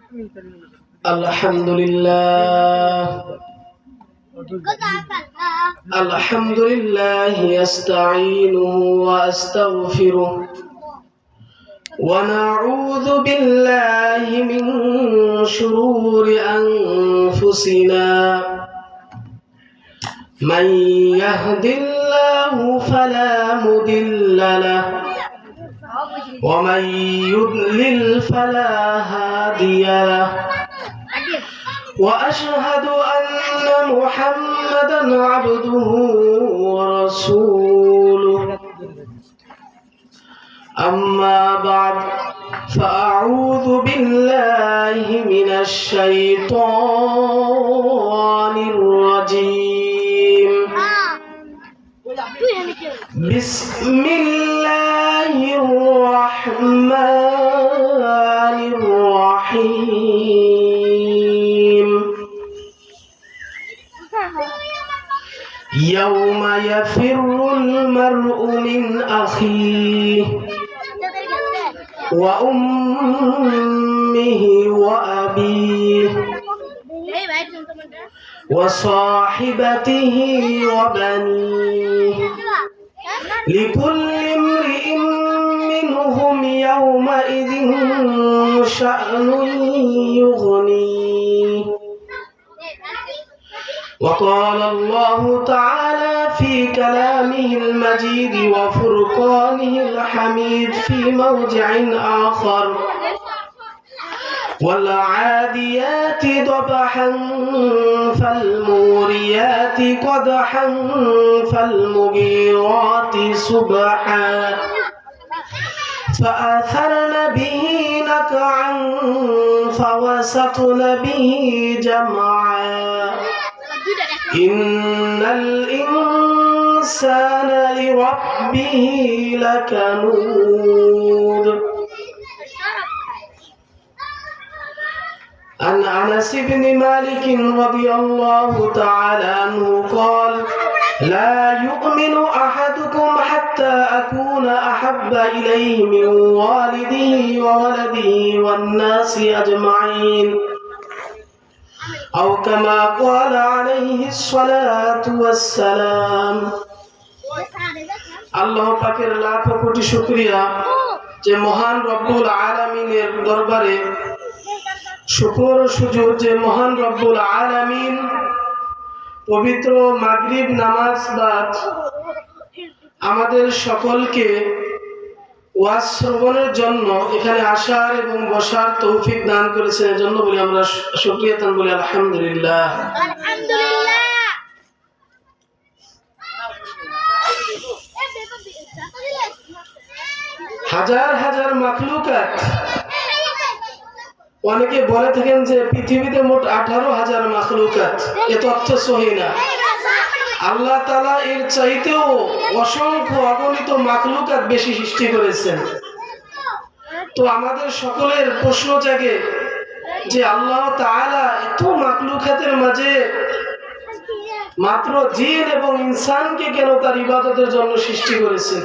Alhamdulillah asta'inuhu wa astaghfiruh wa na'udzu billahi min shururi anfusina man yahdihillahu fala mudilla lahu wa man yudlil fala hadiya lahu وأشهد أن محمدًا عبده ورسوله أما بعد فأعوذ بالله من الشيطان الرجيم بسم الله الرحمن الرحيم يوم يفر المرء من أخيه وأمه وأبيه وصاحبته وبنيه لكل امرئ منهم يومئذ شأن يغنيه وقال الله تعالى في كلامه المجيد وفرقانه الحميد في موضع آخر والعاديات ضبحا فالموريات قدحا فالمغيرات صبحا فأثرن به نقعا فوسطن به جمعا إن الإنسان لربه لكنود عن أنس بن مالك رضي الله تعالى عنه قال لا يؤمن أحدكم حتى أكون أحب إليه من والده وولده والناس أجمعين أو كما قال عليه الصلاة والسلام আল্লাহ পাকের লাখ কোটি শুকরিয়া যে মহান রব্বুল আলামিনের দরবারে শুকর ও সুজুদ যে মহান রব্বুল আলামিন পবিত্র মাগরিব নামাজ বাদ আমাদের সকলকে ওয়াজ শ্রবণের জন্য এখানে আসার এবং বসার তৌফিক দান করেছেন এজন্য বলি আমরা শুকরিয়া তান বলি আলহামদুলিল্লাহ। হাজার হাজার মাখলুকাত, অনেকে বলে থাকেন যে পৃথিবীতে মোট 18,000 মাখলুকাত, এ তথ্য সহি না। আল্লাহ তাআলা এর চাইতেও অসংখ্য অগণিত মাখলুকাত বেশি সৃষ্টি করেছেন। তো আমাদের সকলের প্রশ্ন জাগে যে আল্লাহ তাআলা এত মাখলুকাতের মাঝে মাত্র জিন এবং ইনসানকে কেন তার ইবাদতের জন্য সৃষ্টি করেছেন?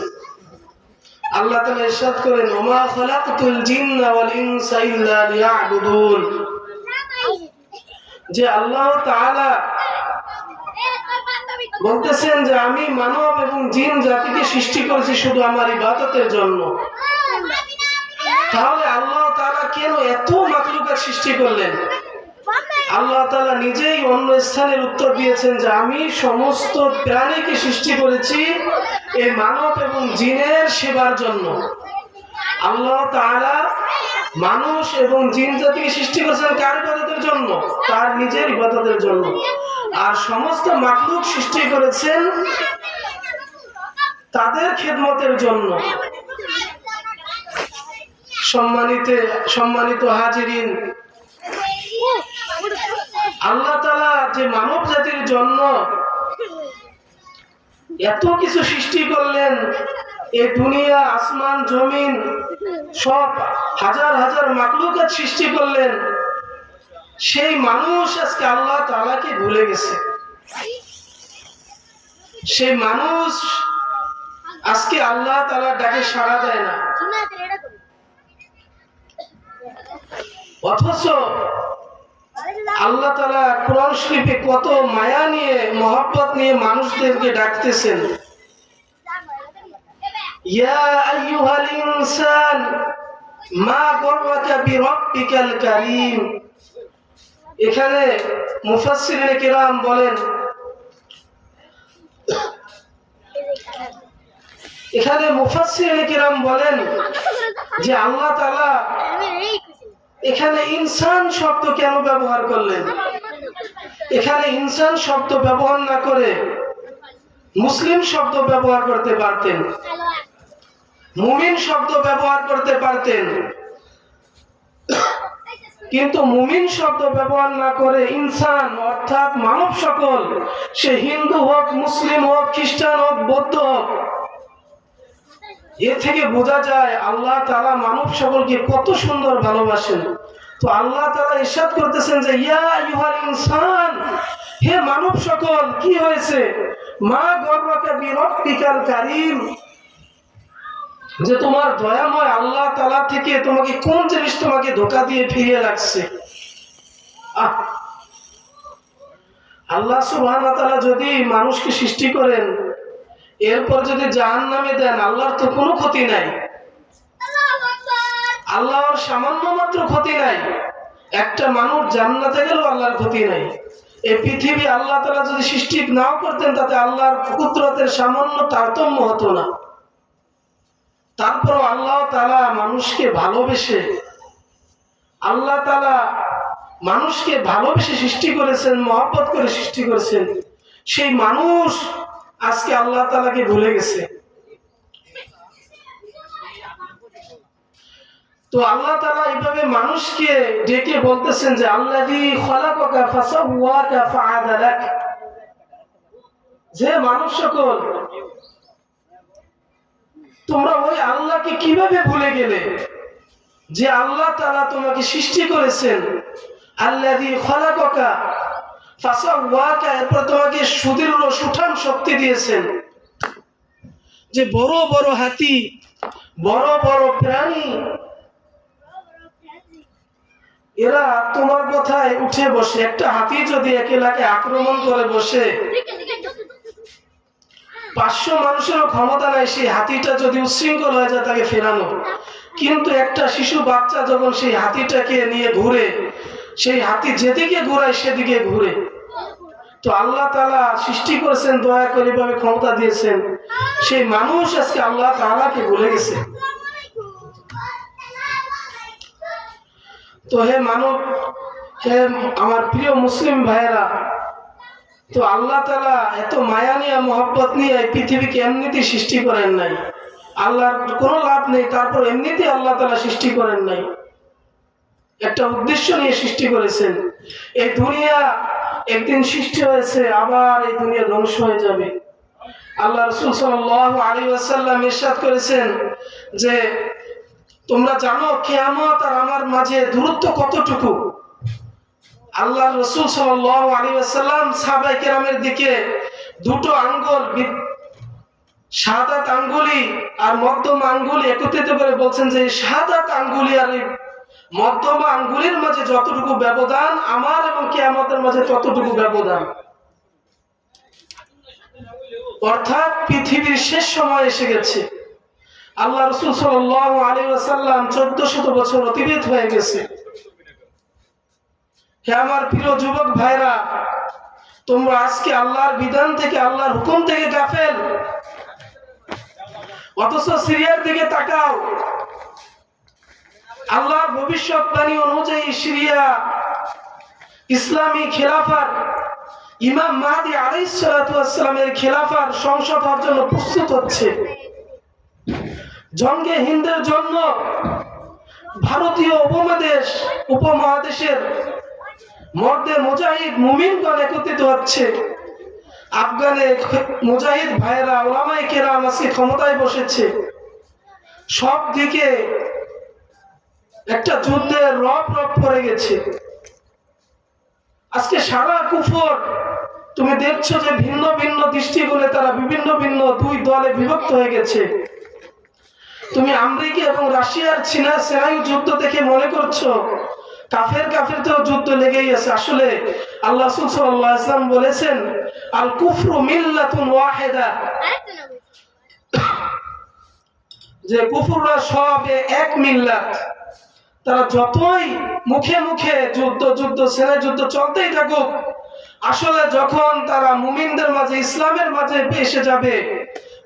আল্লাহ তাআলা ইরশাদ করেন ওমা খালাকতুল জিন্না ওয়াল ইনসা ইল্লা লিয়াবুদুন, যে আল্লাহ তাআলা বলতেছেন যে আমি মানব এবং জিন জাতিকে সৃষ্টি করেছি শুধু আমার ইবাদতের জন্য। তাহলে আল্লাহ তাআলা কেন এত মাখলুকাত সৃষ্টি করলেন? আল্লাহ তাআলা নিজেই অন্য স্থানের উত্তর দিয়েছেন যে আমি সমস্ত প্রাণীকে সৃষ্টি করেছি এই মানব এবং জিনের সেবার জন্য। আল্লাহ তাআলা মানুষ এবং জিন জাতিকে সৃষ্টি করেছেন কার ইবাদতের জন্য? তার নিজের ইবাদতের জন্য। আর সমস্ত মাখলুক সৃষ্টি করেছেন তাদের খেদমতের জন্য। সম্মানিত হাজিরিন, আল্লাহ তাআলা যে মানব জাতির জন্য এত কিছু সৃষ্টি করলেন, এই দুনিয়া আসমান জমিন সব হাজার হাজার মাখলুকাত সৃষ্টি করলেন, সেই মানুষ আজকে আল্লাহ তাআলাকে ভুলে গেছে। সেই মানুষ আজকে আল্লাহ তাআলার ডাকে সাড়া দেয় না। অথচ আল্লাহ তাআলা কোরআন শরীফে কত মায়া নিয়ে মহব্বত নিয়ে মানুষদেরকে ডাকতেছেন, ইয়া আইয়ুহাল ইনসান মা গররাকা বিরাব্বিকাল কারীম। এখানে মুফাসসিরিনে কিরাম বলেন, যে আল্লাহ তাআলা এখানে ইনসান শব্দ কেন ব্যবহার করলেন? এখানে ইনসান শব্দ ব্যবহার না করে মুসলিম শব্দ ব্যবহার করতে পারতেন, মুমিন শব্দ ব্যবহার করতে পারতেন, কিন্তু মুমিন শব্দ ব্যবহার না করে ইনসান অর্থাৎ মানব সকল, সে হিন্দু হোক, মুসলিম হোক, খ্রিস্টান হোক, বৌদ্ধ হোক, এ থেকে বোঝা যায় আল্লাহ তাআলা মানব সকলকে কত সুন্দর ভালোবাসেন। তো আল্লাহ তাআলা ইরশাদ করতেছেন যে ইয়া আইয়ুহাল ইনসান, হে মানব সকল, কি হয়েছে? মা গররাকা বিরাব্বিকাল কারীম, যে তোমার দয়াময় আল্লাহ তাআলা থেকে তোমাকে কোন জিনিস তোমাকে ধোঁকা দিয়ে ফিরিয়ে রাখছে? আল্লাহ সুবহানাহু ওয়া তাআলা যদি মানুষকে সৃষ্টি করেন, এরপর যদি জাহান্নামে দেন, আল্লাহর তো কোনো ক্ষতি নাই, আল্লাহর সামান্য মাত্র ক্ষতি নাই। একটা মানুষ জান্নাতে গেলেও আল্লাহর ক্ষতি নাই। এই পৃথিবী আল্লাহ তাআলা যদি সৃষ্টি নাও করতেন, তাতে আল্লাহর কুদরতের সামান্য তারতম্য হতো না। তারপরও আল্লাহ তাআলা মানুষকে ভালোবেসে, আল্লাহ তাআলা মানুষকে ভালোবেসে সৃষ্টি করেছেন, মহব্বত করে সৃষ্টি করেছেন। সেই মানুষ আজকে আল্লাহ তাআলাকে ভুলে গেছে। তো আল্লাহ তাআলা এইভাবে মানুষকে ডেকে বলতেছেন যে আল্লাযী খালাকাকা ফাসাওয়াকা ফাআদালাক, যে মানুষ সকল, তোমরা ওই আল্লাহকে কিভাবে ভুলে গেলে যে আল্লাহ তাআলা তোমাকে সৃষ্টি করেছেন? আল্লাযী খালাকাকা ফাসাওয়াকা, এরপর তোমাকে সুদৃঢ় সুঠাম শক্তি দিয়েছেন, যে বড় বড় হাতি, বড় বড় প্রাণী, এরা তোমার কথায় উঠে বসে। একটা হাতি যদি এক এলাকায় আক্রমণ করে বসে, 500 মানুষেরও ক্ষমতা নাই সেই হাতিটা যদি উচ্ছৃঙ্খল হয়ে যায় তাকে ফেরানো। কিন্তু একটা শিশু বাচ্চা যখন সেই হাতিটাকে নিয়ে ঘুরে, সেই হাতি যেদিকে ঘুরায় সেদিকে ঘুরে। তো আল্লাহ তাআলা সৃষ্টি করেছেন, দয়া করে ভাবে ক্ষমতা দিয়েছেন, সেই মানুষ আজকে আল্লাহ তাআলাকে ভুলে গেছে। তো হে মানব, হে আমার প্রিয় মুসলিম ভাইয়েরা, তো আল্লাহ তাআলা এত মায়া নিয়ে, মহব্বত নিয়ে এই পৃথিবীকে এমনিতেই সৃষ্টি করেন নাই। আল্লাহর কোনো লাভ নেই, তারপর এমনিতেই আল্লাহ তাআলা সৃষ্টি করেন নাই, একটা উদ্দেশ্য নিয়ে সৃষ্টি করেছেন। এই দুনিয়া একদিন সৃষ্টি হয়েছে, আবার এই দুনিয়া ধ্বংস হয়ে যাবে। আল্লাহ রাসূল সাল্লাল্লাহু আলাইহি ওয়াসাল্লাম ইরশাদ করেছেন যে তোমরা জানো কিয়ামত আর আমার মাঝে দূরত্ব কতটুকু? আল্লাহ রাসূল সাল্লাল্লাহু আলাইহি ওয়াসাল্লাম সাহাবায়ে কেরামের দিকে দুটো আঙ্গুল, শাহাদাত আঙ্গুলি আর মধ্যমা আঙ্গুলি একত্রিত করে বলছেন যে শাহাদাত আঙ্গুলি আর মধ্যমা আঙ্গুলির মাঝে যতটুকু ব্যবধান, আমার এবং কিয়ামতের মাঝে ততটুকু ব্যবধান। অর্থাৎ পৃথিবীর শেষ সময় এসে গেছে। আল্লাহ রাসূল সাল্লাল্লাহু আলাইহি ওয়াসাল্লাম 1400 বছর অতিবাহিত হয়ে গেছে। হে আমার প্রিয় যুবক ভাইরা, তোমরা আজকে আল্লাহর বিধান থেকে, আল্লাহর হুকুম থেকে গাফেল, অথচ সিরিয়ার দিকে তাকাও। আল্লাহর ভবিষ্যৎবাণী অনুযায়ী সিরিয়া ইসলামী খেলাফার, ইমাম মাহদী আলাইহিস সালাতু ওয়াস সালামের খেলাফার সংসদ হওয়ার জন্য প্রস্তুত হচ্ছে। জঙ্গে হিন্দের জন্য ভারতীয় উপমহাদেশের মর্দে মুজাহিদ মুমিনগণ একত্রিত হচ্ছে। আফগানে মুজাহিদ ভাইয়েরা, উলামায়ে কেরাম আজকে ক্ষমতায় বসেছে। সব দিকে একটা যুদ্ধের রব পড়ে গেছে। আজকে সারা কুফর তুমি দেখছো যে ভিন্ন ভিন্ন দৃষ্টিকোণে তারা বিভিন্ন ভিন্ন দুই দলে বিভক্ত হয়ে গেছে। তুমি আমেরিকা এবং রাশিয়ার চীনা সেনায়ু যুদ্ধ দেখে মনে করছো কাফের তো যুদ্ধ লেগেই আছে। আসলে আল্লাহ রাসূল সাল্লাল্লাহু আলাইহি ওয়াসাল্লাম বলেছেন আল কুফরু মিল্লাতুন ওয়াহিদা, যে কুফররা সব এক মিল্লাত। তারা যতই মুখে মুখে যুদ্ধ ছেড়ে যুদ্ধ চলতেই থাকুক, আসলে যখন তারা মুমিনদের মাঝে ইসলামের মাঝে এসে যাবে,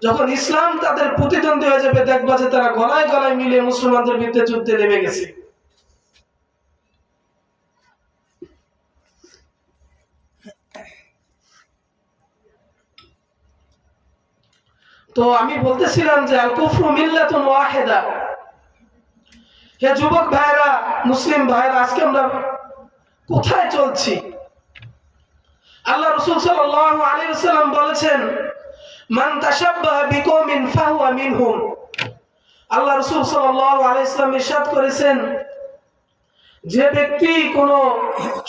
যখন ইসলাম তাদের প্রতিদ্বন্দ্বী হয়ে যাবে, দেখবা যে তারা গলায় গলায় মিলে মুসলমানদের বিরুদ্ধে যুদ্ধে নেমে গেছে। তো আমি বলতেছিলাম যে আল কুফরু মিল্লাতুন ওয়াহিদা। হে যুবক ভাইরা, মুসলিম ভাইরা, আজকে আমরা কোথায় চলছি? আল্লাহ রাসূল সাল্লাল্লাহু আলাইহি ওয়াসাল্লাম বলেছেন মান তাশাব্বাহা বিকওমিন ফাহুয়া মিনহুম। আল্লাহ রাসূল সাল্লাল্লাহু আলাইহি ওয়াসাল্লাম ইরশাদ করেছেন, যে ব্যক্তি কোন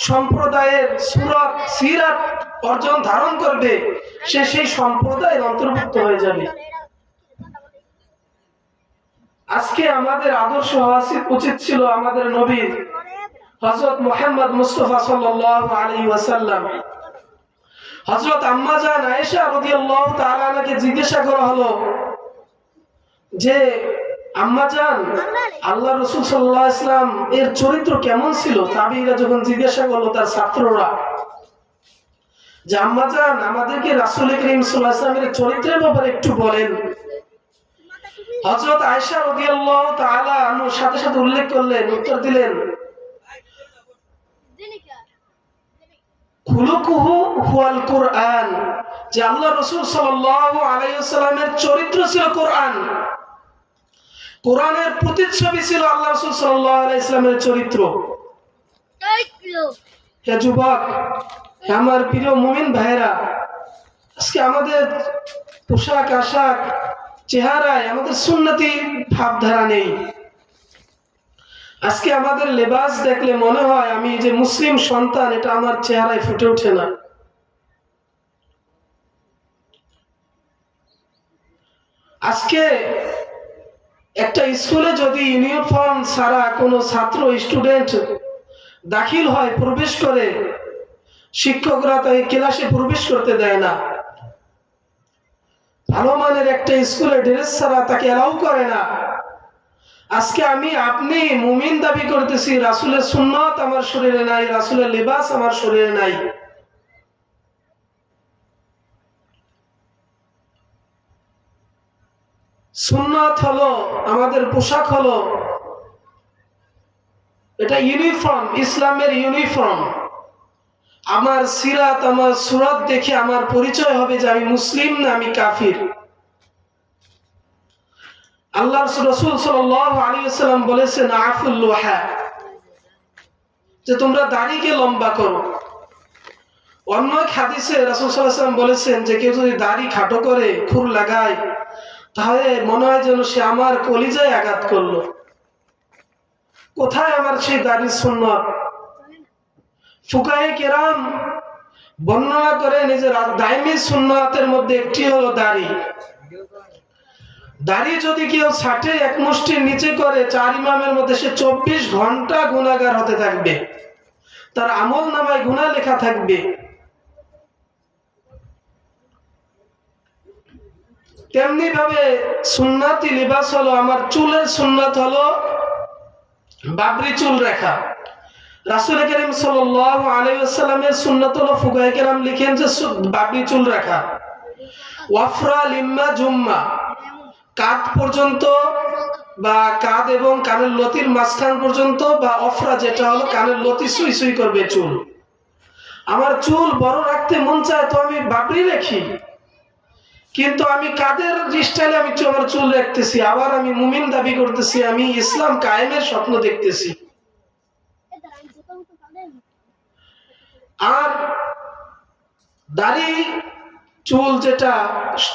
সম্প্রদায়ের সুরত সিরাত অর্জন ধারণ করবে, সে সেই সম্প্রদায়ের অন্তর্ভুক্ত হয়ে যাবে। আজকে আমাদের আদর্শ হওয়া উচিত ছিল আমাদের নবী হযরত মুহাম্মদ মুস্তাফা সাল্লাল্লাহু আলাইহি ওয়াসাল্লাম। হযরত আম্মা জান আয়েশা রাদিয়াল্লাহু তাআলা আনহাকে জিজ্ঞাসা করা হলো যে আম্মা জান, আল্লাহ রাসূল সাল্লাল্লাহু আলাইহি ওয়াসাল্লাম এর চরিত্র কেমন ছিল? তাবিঈরা যখন জিজ্ঞাসা করলো তার ছাত্ররা যে আম্মা জান, আমাদেরকে রাসূল করিম সাল্লাল্লাহু আলাইহি ওয়াসাল্লামের চরিত্রের ব্যাপারে একটু বলেন। হযরত আয়েশা রাদিয়াল্লাহু তাআলা আনহার সাথে সাথে উল্লেখ করলেন, উত্তর দিলেন, খুলুকুহু হুয়াল কুরআন, যে আল্লাহ রাসূল সাল্লাল্লাহু আলাইহি ওয়াসাল্লামের চরিত্র ছিল কোরআন। কোরআনের প্রতিচ্ছবি ছিল আল্লাহ রাসূল সাল্লাল্লাহু আলাইহি ওয়াসাল্লামের চরিত্র। হে যুবক, হে আমার প্রিয় মুমিন ভাইরা, আজকে আমাদের পোশাক আশাক চেহারায় আমাদের সুন্নতি ভাবধারা নেই। আজকে আমাদের লেবাস দেখলে মনে হয় আমি যে মুসলিম সন্তান, এটা আমার চেহারায় ফুটে ওঠে না। আজকে একটা স্কুলে যদি ইউনিফর্ম ছাড়া কোনো ছাত্র স্টুডেন্ট দাখিল হয়, প্রবেশ করে, শিক্ষকরা তাই ক্লাসে প্রবেশ করতে দেয় না। ভালো মানের একটা স্কুলে ড্রেস ছাড়া তাকে অ্যালাউ করে না। আজকে আপনি মুমিন দাবি করতেছি, রাসূলের সুন্নাত আমার শরীরে নাই, রাসূলের লিবাস আমার শরীরে নাই। সুন্নাত হলো আমাদের পোশাক, হলো এটা ইউনিফর্ম, ইসলামের ইউনিফর্ম। আমার সিরাত, আমার সুরাত দেখে আমার পরিচয় হবে যে আমি মুসলিম না আমি কাফির। আল্লাহ রাসূল সাল্লাল্লাহু আলাইহি ওয়াসাল্লাম বলেছেন আফুল লুহা, যে তোমরা দাড়িকে লম্বা করো। অন্য এক হাদিসে রাসূল সাল্লাল্লাহু আলাইহি ওয়াসাল্লাম বলেছেন যে কেউ যদি দাড়ি খাটো করে, খুর লাগায়, তাহলে মনে হয় যেন সে আমার কলিজায় আঘাত করলো। কোথায় আমার সেই দাড়ির সুন্নাত? ফুকাহে কেরাম বর্ণনা করে নিজের দাইমি সুন্নাতের মধ্যে একটি হলো দাড়ি। দাড়ি যদি কেউ ছাটে, এক মুষ্টির নিচে করে, 4 ইমামের মধ্যে সে 24 ঘন্টা গুনাহগার হতে থাকবে, তার আমল নামায় গুনাহ লেখা থাকবে। তেমনি ভাবে সুন্নাতি লিবাস হলো, আমার চুলের সুন্নাত হলো বাবরি চুল রাখা। রাসূল করিম সাল্লাল্লাহু আলাইহি ওয়াসাল্লামের সুন্নাত হলো, ফুকাহে কেরাম লিখেন যে বাবরি চুল রাখা। ওয়াফরা লিম্মা জুম্মা, কাঁধ পর্যন্ত বা কাঁধ এবং কানের লতির মাঝখান পর্যন্ত, বা অফরা যেটা হলো কানের লতি সুই সুই করবে চুল। আমার চুল বড় রাখতে মন চায় তো আমি বাবরি রাখি, কিন্তু আমি কাদের স্টাইলে আমি আমার চুল রাখতেছি, আবার আমি মুমিন দাবি করতেছি, আমি ইসলাম কায়েমের স্বপ্ন দেখতেছি। আর দাড়ি চুল যেটা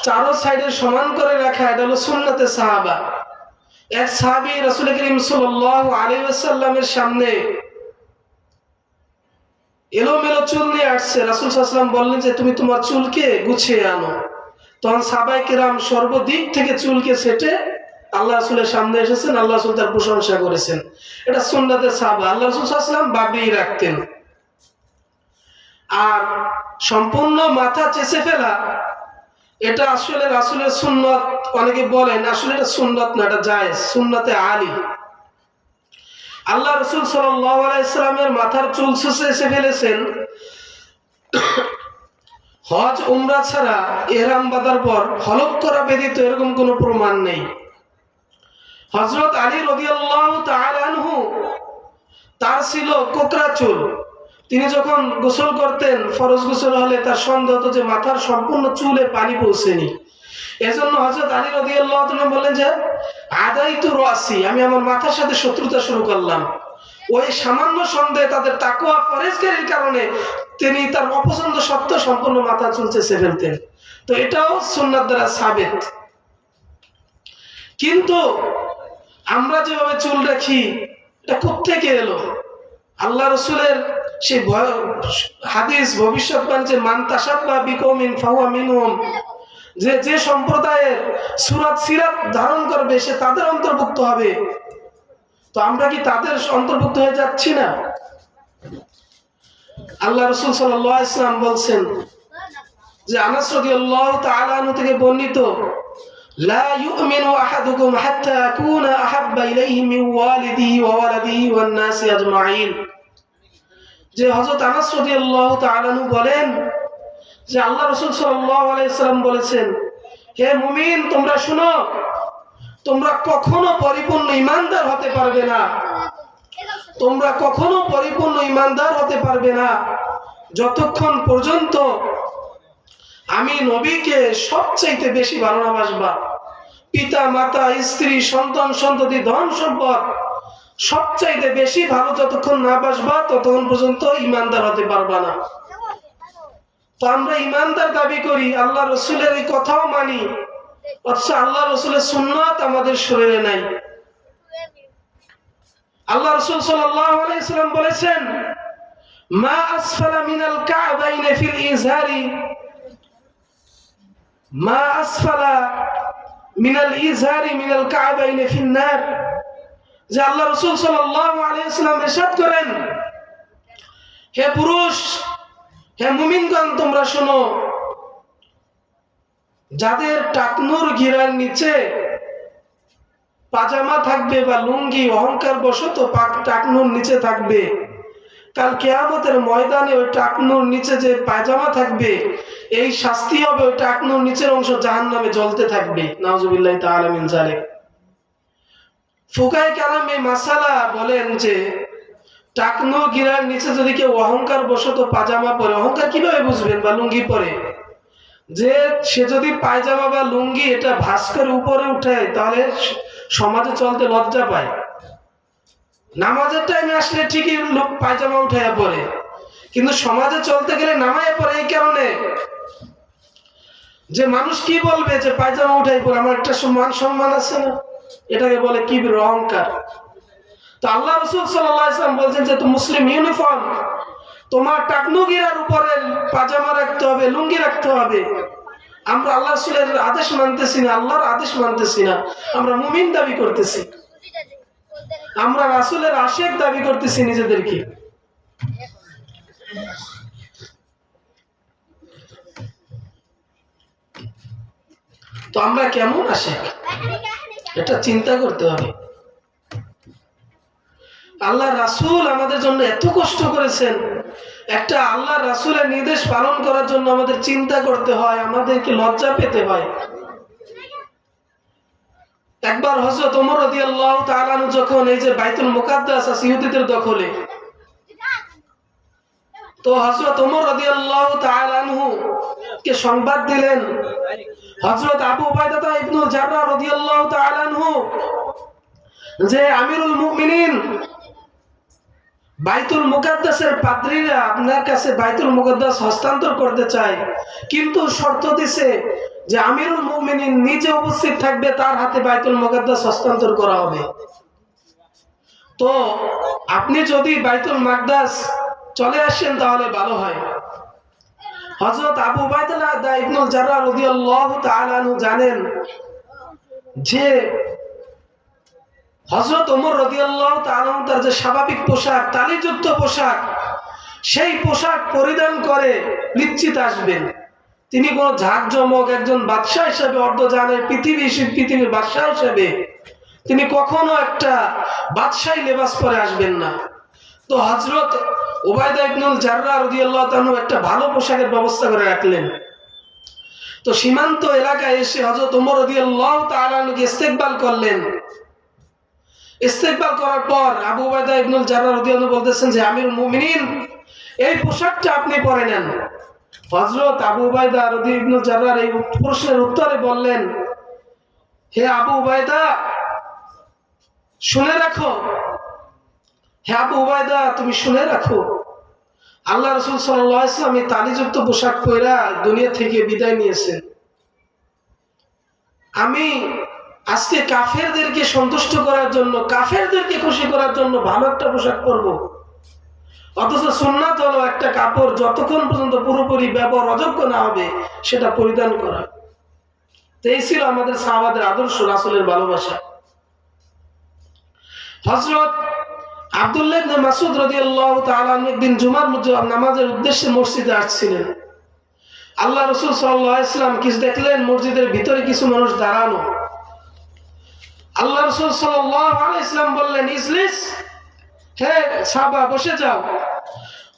চারো সাইডে সমান করে রাখা, এটা হলো সুন্নতে সাহাবা। এক সাহাবী রাসূল করিম সাল্লাল্লাহু আলাইহি ওয়াসাল্লামের সামনে এলোমেলো চুল নিয়ে আসছে। রাসূল সাল্লাল্লাহু আলাইহি ওয়াসাল্লাম বললেন যে তুমি তোমার চুলকে গুছিয়ে আনো। তখন সাহাবায়ে কেরাম সর্বদিক থেকে চুলকে সেটে আল্লাহ রাসূলের সামনে এসেছেন, আল্লাহ রাসূল তার প্রশংসা করেছেন। এটা সুন্নাতের সাহাবা। আল্লাহ রাসূল সাল্লাল্লাহু আলাইহি ওয়াসাল্লাম বাবিয়ে রাখতেন। আর সম্পূর্ণ মাথা চেঁচে ফেলা, এটা আসলে রাসূলের সুন্নাত। অনেকে বলেন আসলে এটা সুন্নাত না, এটা জায়েজ, সুন্নাতে আলী। আল্লাহ রাসূল সাল্লাল্লাহু আলাইহি ওয়াসাল্লামের মাথার চুল চেঁচে ফেলেছেন হজ উমরা ছাড়া ইহরাম বাঁধার পর হলক করা ব্যতীত এরকম কোনো প্রমাণ নেই। হযরত আলী রাদিয়াল্লাহু তাআলা আনহু, তার ছিল কোকড়া চুল। তিনি যখন গোসল করতেন, ফরজ গোসল হলে তার সন্দেহ হতো যে মাথার সম্পূর্ণ চুলে পানি পৌঁছেনি। এজন্য হযরত আলী রাদিয়াল্লাহু তাআলা বললেন যে আদাইতু রাসি, আমি আমার মাথার সাথে শত্রুতা শুরু করলাম। ওই সামান্য সন্দেহে তাদের তাকওয়া পরহেজগারির কারণে তিনি তার অপছন্দ সত্ত্বেও সম্পূর্ণ মাথা চুল চেঁচে ফেলতেন। তো এটাও সুন্নাত দ্বারা সাবিত। কিন্তু আমরা যেভাবে চুল রাখি, এটা কোত্থেকে এলো? আল্লাহ রাসূলের সেই হাদিস, ভবিষ্যৎবাণী যে মান তাশাব্বাহা বিকওমিন ফাহুয়া মিনহুম, যে সম্প্রদায়ের সূরাত সিরাত ধারণ করবে সে তাদের অন্তর্ভুক্ত হবে। তো আমরা কি তাদের অন্তর্ভুক্ত হয়ে যাচ্ছি না? আল্লাহ রাসূল সাল্লাল্লাহু আলাইহি ওয়াসাল্লাম বলছেন যে আনাস রাদিয়াল্লাহু তাআলা আনহু থেকে বর্ণিত, লা ইউমিনু আহাদুকুম হাত্তা আকুনা আহাব্বা ইলাইহি মিন ওয়ালিদিহি ওয়া ওয়ালাদিহি ওয়ান নাসি আজমাইন। যে হযরত আনাস রাদিয়াল্লাহু তাআলা আনহু বলেন যে আল্লাহ রাসূল সাল্লাল্লাহু আলাইহি ওয়াসাল্লাম বলেছেন, হে মুমিন তোমরা শুনো, তোমরা কখনো পরিপূর্ণ ঈমানদার হতে পারবে না, তোমরা কখনো পরিপূর্ণ ঈমানদার হতে পারবে না যতক্ষণ পর্যন্ত আমি নবীকে সবচাইতে বেশি ভালো না বাসবা। পিতা মাতা স্ত্রী সন্তান সন্ততি ধন সম্পদ সবচাইতে বেশি ভালো যতক্ষণ না বাসবা ততক্ষণ পর্যন্ত ঈমানদার হতে পারবা না। তো আমরা ঈমানদার দাবি করি, আল্লাহ রাসূলের এই কথাও মানি, অথচ আল্লাহ রাসূলের সুন্নাত আমাদের শরীরে নাই। আল্লাহ রাসূল সাল্লাল্লাহু আলাইহি ওয়াসাল্লাম বলেছেন, মা আসফালা মিনাল কা'বাইনি ফিল ইজহারি, মা আসফালা মিনাল ইজহারি মিনাল কা'বাইনি ফিন নার। যে আল্লাহ রাসূল সাল্লাল্লাহু আলাইহি ওয়াসাল্লাম ইরশাদ করেন, হে পুরুষ, হে মুমিনগণ তোমরা শোনো, যাদের টাকনুর গিরার নিচে পাজামা থাকবে বা লুঙ্গি অহংকার বশত টাকনুর নিচে থাকবে, কাল কিয়ামতের ময়দানে ওই টাকনুর নিচে যে পায়জামা থাকবে এই শাস্তি হবে, ওই টাকনুর নিচের অংশ জাহান্নামে জ্বলতে থাকবে। নাউজুবিল্লাহি তাআলা মিন যালিক। ফুকায়ে কেরাম এই মাসালা বলেন যে টাকনু গিরার নিচে যদি কেউ অহংকার বশত পাজামা পরে, অহংকার কিভাবে বুঝবেন, বা লুঙ্গি পরে, যে সে যদি পায়জামা বা লুঙ্গি এটা ভাঁজ করে উপরে উঠায় তাহলে সমাজে চলতে লজ্জা পায়। নামাজের টাইমে আসলে ঠিকই লোক পায়জামা উঠাইয়া পরে, কিন্তু সমাজে চলতে গেলে নামাইয়া পরে। এই কারণে যে মানুষ কি বলবে যে পায়জামা উঠাই পরে, আমার একটা সম্মান আছে না, এটাকে বলে কিবর, অহংকার। তো আল্লাহ রাসূল সাল্লাল্লাহু আলাইহি ওয়াসাল্লাম বলেন যে তো মুসলিম ইউনিফর্ম, তোমার টাকনু গিরার উপরে পাজামা রাখতে হবে, লুঙ্গি রাখতে হবে। আমরা আল্লাহ রাসূলের আদেশ মানতেছি না, আল্লাহর আদেশ মানতেছি না, আমরা মুমিন দাবি করতেছি, আমরা রাসূলের আশিক দাবি করতেছি নিজেদেরকে। তো আমরা কেমন আশিক এটা চিন্তা করতে হবে। আল্লাহ রাসূল আমাদের জন্য এত কষ্ট করেছেন, একটা আল্লাহ রাসূলের নির্দেশ পালন করার জন্য আমাদের চিন্তা করতে হয়, আমাদেরকে লজ্জা পেতে হয়। একবার হযরত ওমর রাদিয়াল্লাহু তাআলা আনহু যখন এই যে বাইতুল মুকাদ্দাস আছে ইহুদিদের দখলে, তো হযরত ওমর রাদিয়াল্লাহু তাআলা আনহু কে সংবাদ দিলেন হযরত আবু উবাইদা ইবনুল জাররাহ রাদিয়াল্লাহু তাআলা আনহু যে আমিরুল মুমিনিন, বাইতুল মুকাদ্দাসের পাদ্রীরা আপনার কাছে বাইতুল মুকাদ্দাস হস্তান্তর করতে চায়, কিন্তু শর্ত দিছে যে আমিরুল মুমিনিন নিজে উপস্থিত থাকবে, তার হাতে বাইতুল মুকাদ্দাস হস্তান্তর করা হবে। তো আপনি যদি বাইতুল মাকদাস চলে আসেন তাহলে ভালো হয়। হযরত আবু উবাইদা ইবনুল জাররাহ রাদিয়াল্লাহু তাআলা আনহু জানেন যে হযরত ওমর রাদিয়াল্লাহু তাআলা তার যে স্বাভাবিক পোশাক, তালিযুক্ত পোশাক, সেই পোশাক পরিধান করে নিশ্চিত আসবেন। তিনি কোন ঝাঁকজমক একজন বাদশাহ হিসেবে, অর্ধজানের পৃথিবীর বাদশাহ হিসেবে তিনি কখনো একটা বাদশাহী লেবাস পরে আসবেন না। তো হযরত উবাইদা ইবনুল জাররাহ রাদিয়াল্লাহু তাআলা একটা ভালো পোশাকের ব্যবস্থা করে রাখলেন। তো সীমান্ত এলাকায় এসে হযরত ওমর রাদিয়াল্লাহু তাআলা ইস্তেকবাল করলেন। ইস্তেকবাল করার পর আবু উবাইদা ইবনুল জাররাহ রাদিয়াল্লাহু বলতেছেন যে আমিরুল মুমিনিন, এই পোশাকটা আপনি পরে নেন। হযরত আবু উবাইদা ইবনুল জাররাহ এই প্রশ্নের উত্তরে বললেন, হে আবু উবাইদা, শুনে রাখো, হে আবু উবাইদা তুমি শুনে রাখো, আল্লাহ রাসূল সাল্লাল্লাহু আলাইহি ওয়াসাল্লাম এই তালিযুক্ত পোশাক পরে দুনিয়া থেকে বিদায় নিয়েছেন। আমি আজকে কাফেরদেরকে সন্তুষ্ট করার জন্য, কাফেরদেরকে খুশি করার জন্য ভালো একটা পোশাক পরবো, অথচ সুন্নাত হলো একটা কাপড় যতক্ষণ পর্যন্ত পুরোপুরি ব্যবহার অযোগ্য না হবে সেটা পরিধান করা। তো এই ছিল আমাদের সাহাবাদের আদর্শ, রাসূলের ভালোবাসা। হযরত আব্দুল্লাহ ইবনে মাসউদ রাদিয়াল্লাহু তাআলা একদিন জুমার নামাজের উদ্দেশ্যে মসজিদে আসছিলেন। আল্লাহ রাসূল সাল্লাল্লাহু আলাইহি ওয়াসাল্লাম কিছু দেখলেন মসজিদের ভিতরে কিছু মানুষ দাঁড়ানো। আল্লাহ রাসূল সাল্লাল্লাহু আলাইহি ওয়াসাল্লাম বললেন, ইজলিস, হে সাহাবা বসে যাও।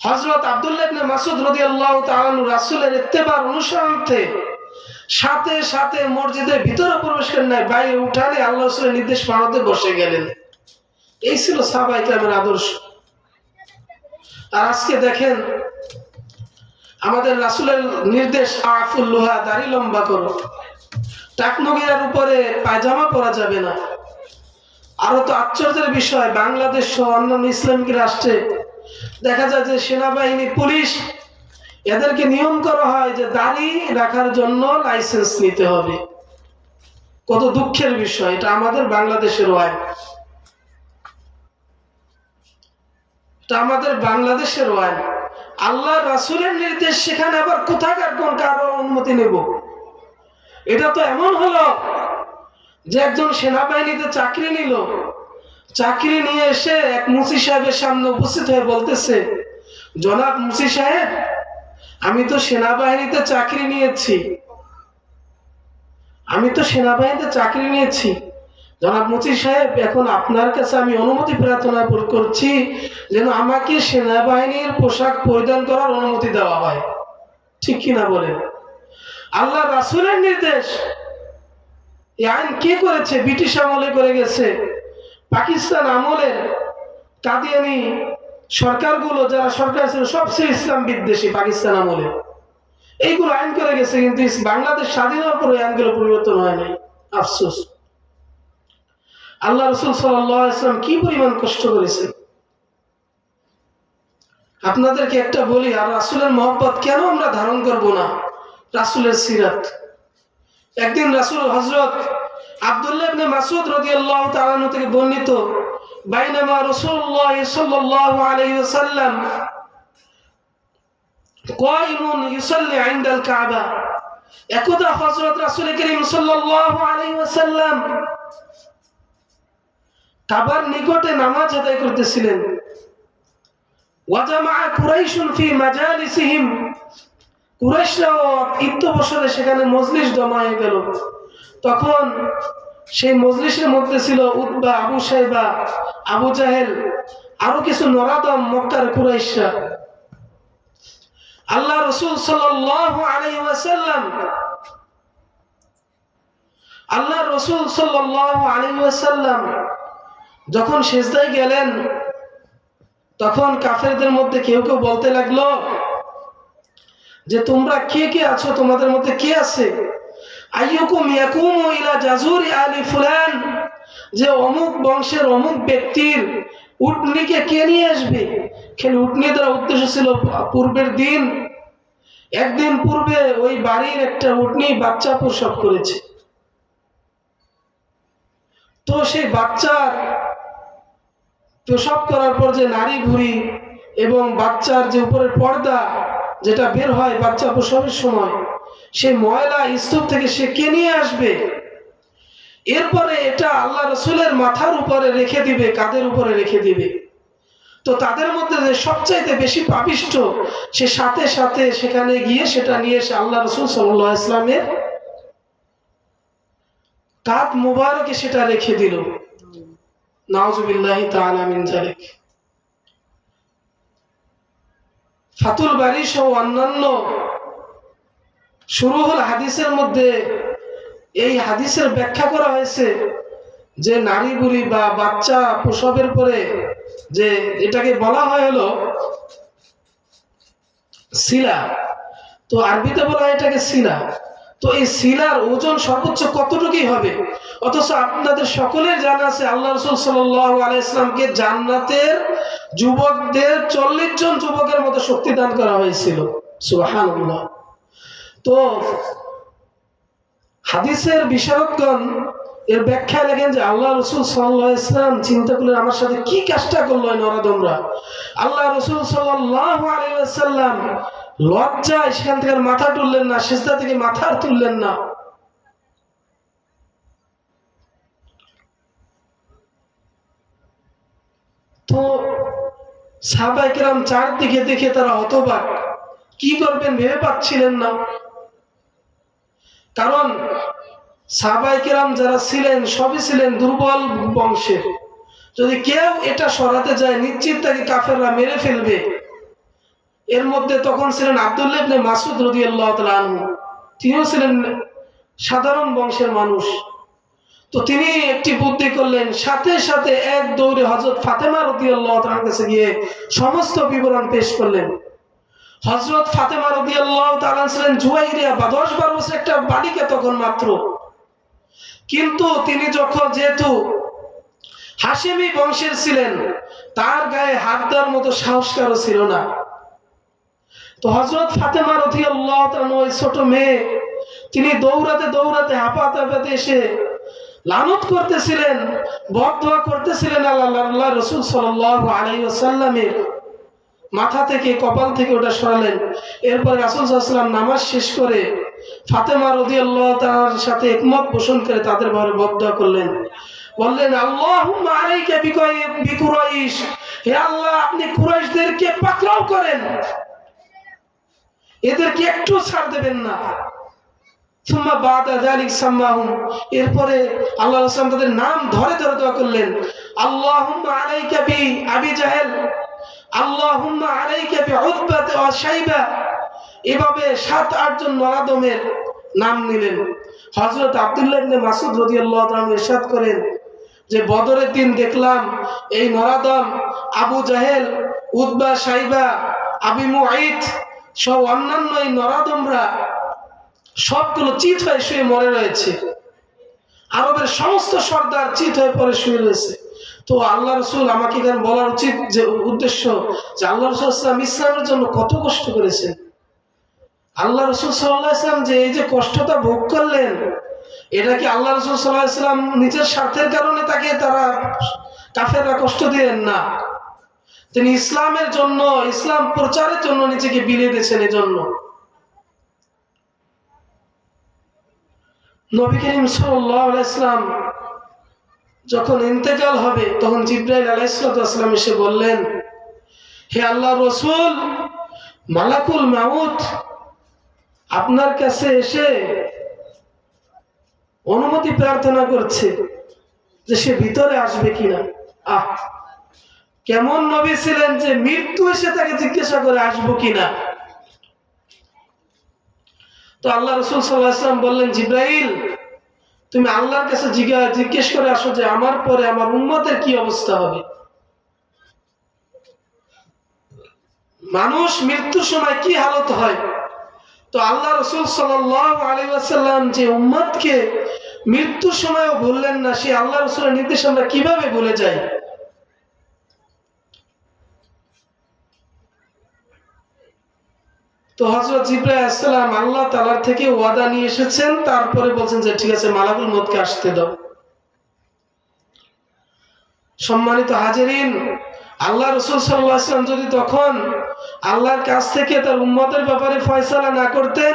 হযরত আব্দুল্লাহ ইবনে মাসউদ রাদিয়াল্লাহু তাআলা রাসূলের ইত্তেবার অনুসরণে সাথে সাথে মসজিদের ভিতরে প্রবেশ করেন নাই, বাইরে উঠানে আল্লাহ রাসূলের নির্দেশ মানতে বসে গেলেন। এই ছিল সাহাবায়ে কেরামের আদর্শ। আর আজকে দেখেন আমাদের রাসূলের নির্দেশ, আফুল লুহা, দাড়ি লম্বা করো, টাকনুগিরার উপরে পায়জামা পরা যাবে না। আরো তো আশ্চর্যের বিষয়, বাংলাদেশ সহ অন্যান্য ইসলামিক রাষ্ট্রে দেখা যায় যে সেনাবাহিনী, পুলিশ, এদেরকে নিয়ম করা হয় যে দাড়ি রাখার জন্য লাইসেন্স নিতে হবে। কত দুঃখের বিষয়, এটা আমাদের বাংলাদেশের আইন, এটা আমাদের বাংলাদেশের আইন। আল্লাহ রাসূলের নির্দেশ, সেখানে আবার কোথাকার কোন কারো অনুমতি নেব? এটা তো এমন হলো যে একজন সেনাবাহিনীতে চাকরি নিল, চাকরি নিয়ে এসে এক মুফতি সাহেবের সামনে উপস্থিত হয়ে বলতেছে, জনাব মুফতি সাহেব, আমি তো সেনাবাহিনীতে চাকরি নিয়েছি, জনাব মুফতি সাহেব, এখন আপনার কাছে আমি অনুমতি প্রার্থনা করছি যেন আমাকে সেনাবাহিনীর পোশাক পরিধান করার অনুমতি দেওয়া হয়। ঠিক কিনা বলেন? আল্লাহ রাসূলের নির্দেশ। এই আইন কে করেছে? ব্রিটিশ আমলে করে গেছে। পাকিস্তান আমলের কাদিয়ানি সরকারগুলো, যারা সরকার ছিল সবচেয়ে ইসলাম বিদ্বেষী পাকিস্তান আমলে, এইগুলো আইন করে গেছে। কিন্তু বাংলাদেশ স্বাধীন হওয়ার পরে আইনগুলো পরিবর্তন হয় নাই। আফসোস। আল্লাহ রাসূল সাল্লাল্লাহু আলাইহি ওয়াসাল্লাম কি পরিমাণ কষ্ট করেছেন। আপনাদেরকে একটা বলি, আর রাসূলের মহব্বত কেন আমরা ধারণ করব না? রাসূলের সিরাত। একদিন রাসূল, হযরত আব্দুল্লাহ ইবনে মাসউদ রাদিয়াল্লাহু তাআলা থেকে বর্ণিত, বাইনামা রাসূলুল্লাহ সাল্লাল্লাহু আলাইহি ওয়াসাল্লাম কায়িমুন ইউসাল্লি ইনদাল কাবা, একদা হযরত রাসূল করিম সাল্লাল্লাহু আলাইহি ওয়াসাল্লাম কাবার নিকটে নামাজ আদায় করতেছিলেন। ওয়াজামা কুরাইশুন ফি মাজালিসিহিম, কুরাইশরাও ইত্যবসরে সেখানে মজলিস জমা হয়ে গেল। তখন সেই মজলিসের মধ্যে ছিল উতবা, আবু সাইবা, আবু জাহেল, আরো কিছু নরাদম মক্কার কুরাইশরা। আল্লাহ রাসূল সাল্লাল্লাহু আলাইহি ওয়াসাল্লাম যখন সিজদায় গেলেন, তখন কাফেরদের মধ্যে কেউ কেউ বলতে লাগলো যে তোমরা কে কে আছো, তোমাদের মধ্যে কে আছে? আইয়ুকুম ইয়াকুমু ইলা জাজুরি আলি ফুলান, যে অমুক বংশের অমুক ব্যক্তির উটনিকে কে নিয়ে আসবে? খেলে উটনি দ্বারা উদ্দেশ্য ছিল পূর্বের দিন, একদিন পূর্বে ওই বাড়ির একটা উটনি বাচ্চা প্রসব করেছে। তো সেই বাচ্চার প্রসব করার পর যে নারী ভুঁড়ি এবং বাচ্চার যে উপরের পর্দা যেটা বের হয় বাচ্চা প্রসবের সময়, সেই ময়লা স্তূপ থেকে সে কে নিয়ে আসবে? এরপরে এটা আল্লাহ রসুলের মাথার উপরে রেখে দিবে, কাঁধের উপরে রেখে দিবে। তো তাদের মধ্যে যে সবচাইতে বেশি পাপিষ্ঠ, সে সাথে সাথে সেখানে গিয়ে সেটা নিয়ে এসে আল্লাহ রসুল সাল্লাল্লাহু আলাইহি ওয়াসাল্লামের কাঁধ মুবারকে সেটা রেখে দিল। নাউজুবিল্লাহি তাআলা মিন যালিক। ফাতুল বারী সহ অন্যান্য শুরুহুল হাদিসের মধ্যে এই হাদিসের ব্যাখ্যা করা হয়েছে যে নারী বুড়ি বা বাচ্চা প্রসবের পরে যে এটাকে বলা হয় হলো সিলা, তো আরবিতে বলা হয় এটাকে সিলা। তো এই সিলার ওজন সর্বোচ্চ কতটুকুই হবে? অথচ আপনাদের সকলের জানা আছে আল্লাহ রাসূল সাল্লাল্লাহু আলাইহি ওয়াসাল্লামকে জান্নাতের যুবকদের 40 জন যুবকের মতো শক্তি দান করা হয়েছিল। সুবহানাল্লাহ। তো হাদিসের বিশারদগণ এর ব্যাখ্যায় লেখেন যে আল্লাহ রসুল সাল্লাল্লাহু আলাইহি ওয়াসাল্লাম চিন্তা করলেন আমার সাথে কি কাজটা করলো এই নরাদমরা। আল্লাহ রসুল সাল্লাল্লাহু আলাইহি ওয়াসাল্লাম লজ্জায় সেখান থেকে মাথা তুললেন না, সিজদা থেকে মাথা তুললেন না। তো সাহাবায়ে কেরাম চারদিকে দেখে তারা হতবাক, কি করবেন ভেবে পাচ্ছিলেন না। কারণ সাহাবায়ে কেরাম যারা ছিলেন সবই ছিলেন দুর্বল বংশের। যদি কেউ এটা সরাতে যায় নিশ্চিত তাকে কাফেররা মেরে ফেলবে। এর মধ্যে তখন ছিলেন আব্দুল্লাহ ইবনে মাসউদ রাদিয়াল্লাহু তাআলা আনহু, তিনিও ছিলেন সাধারণ বংশের মানুষ। তো তিনি একটি বুদ্ধি করলেন, সাথে সাথে এক দৌড়ে হযরত ফাতেমা রাদিয়াল্লাহু তাআলার কাছে গিয়ে সমস্ত বিবরণ পেশ করলেন। হযরত ফাতেমা রাদিয়াল্লাহু তাআলা ছিলেন জুয়াইরিয়া বা 10-12 বছরের একটা বালিকা তখন মাত্র। কিন্তু তিনি যখন যেহেতু হাশেমি বংশের ছিলেন, তার গায়ে হাত দেওয়ার মতো সাহস কারো ছিল না। তো হযরত ফাতেমা রাদিয়াল্লাহু তাআলা ওই ছোট মেয়ে, তিনি দৌড়াতে দৌড়াতে হাঁপাতে হাঁপাতে এসে লানত করতেছিলেন, বদদোয়া করতেছিলেন আল্লাহ রাসূল সাল্লাল্লাহু আলাইহি ওয়াসাল্লামের মাথা থেকে কপাল থেকে ওটা সরালেন। এরপর রাসূল সাল্লাল্লাহু আলাইহি ওয়াসাল্লাম নামাজ শেষ করে ফাতেমা রাদিয়াল্লাহু তাআলার সাথে একমত পোষণ করে তাদের ব্যাপারে বদদোয়া করলেন। বললেন আল্লাহুম্মা আলাইকা বিকুরাইশ, হে আল্লাহ আপনি কুরাইশদেরকে পাকড়াও করেন, এদেরকে একটু ছাড় দেবেন না। সুম্মা বাদা যালিক সাম্মাহুম, এরপরে আল্লাহ রাসূল তাদের নাম ধরে ধরে দোয়া করলেন। আল্লাহুম্মা আলাইকা বি আবি জাহেল, আল্লাহুম্মা আলাইকা বি উতবা ওয়া শাইবা, এভাবে 7-8 জন নরাদমের নাম নিলেন। হযরত আব্দুল্লাহ ইবনে মাসউদ রাদিয়াল্লাহু তাআলা ইরশাদ করেন যে বদরের দিন দেখলাম এই নরাদম আবু জাহেল, উতবা, শাইবা, আবি মুঈত সব অন্যান্য এই নরাদমরা সবগুলো চিত হয়ে শুয়ে মরে রয়েছে। আরবের সমস্ত সর্দার চিত হয়ে পড়ে শুয়ে রয়েছে। তো আল্লাহ রসুল আমাকে এখানে বলার উচিত যে উদ্দেশ্য যে আল্লাহ রসুল ইসলামের জন্য কত কষ্ট করেছেন। আল্লাহ রসুল সাল্লাল্লাহু আলাইহি ওয়াসাল্লাম যে এই যে কষ্টটা ভোগ করলেন, এটা কি আল্লাহ রসুল সাল্লাল্লাহু আলাইহি ওয়াসাল্লাম নিজের স্বার্থের কারণে তাকে তারা কাফেররা কষ্ট দিলেন না। তিনি ইসলামের জন্য, ইসলাম প্রচারের জন্য নিজেকে বিলিয়ে দিয়েছেন। এজন্য নবী করিম সাল্লাল্লাহু আলাইহি ওয়াসাল্লাম যখন ইন্তেকাল হবে তখন জিবরাইল আলাইহিস সালাম এসে বললেন, হে আল্লাহর রাসূল, মালাকুল মাউত আপনার কাছে এসে অনুমতি প্রার্থনা করছে যে সে ভিতরে আসবে কিনা। কেমন নবী ছিলেন যে মৃত্যু এসে তাকে জিজ্ঞাসা করে আসবো কিনা। তো আল্লাহ রাসূল সাল্লাল্লাহু আলাইহি ওয়াসাল্লাম বললেন, জিবরাইল তুমি আল্লাহর কাছে জিজ্ঞেস করে আসো যে আমার পরে আমার উম্মতের কি অবস্থা হবে। মানুষ মৃত্যুর সময় কি হালত হয়। তো আল্লাহ রাসূল সাল্লাল্লাহু আলাইহি ওয়াসাল্লাম যে উম্মতকে মৃত্যুর সময়ও ভুললেন না, সেই আল্লাহ রাসূলের নির্দেশ আমরা কিভাবে ভুলে যাই। তো হযরত জিবরাইল আলাইহিস সালাম আল্লাহ তাআলা থেকে ওয়াদা নিয়ে এসেছেন, তারপরে বলছেন যে ঠিক আছে মালাকুল মউতকে আসতে দাও। সম্মানিত হাজিরিন, আল্লাহ রাসূল সাল্লাল্লাহু আলাইহি ওয়াসাল্লাম যদি তখন আল্লাহর কাছ থেকে তার উম্মতের ব্যাপারে ফয়সালা না করতেন,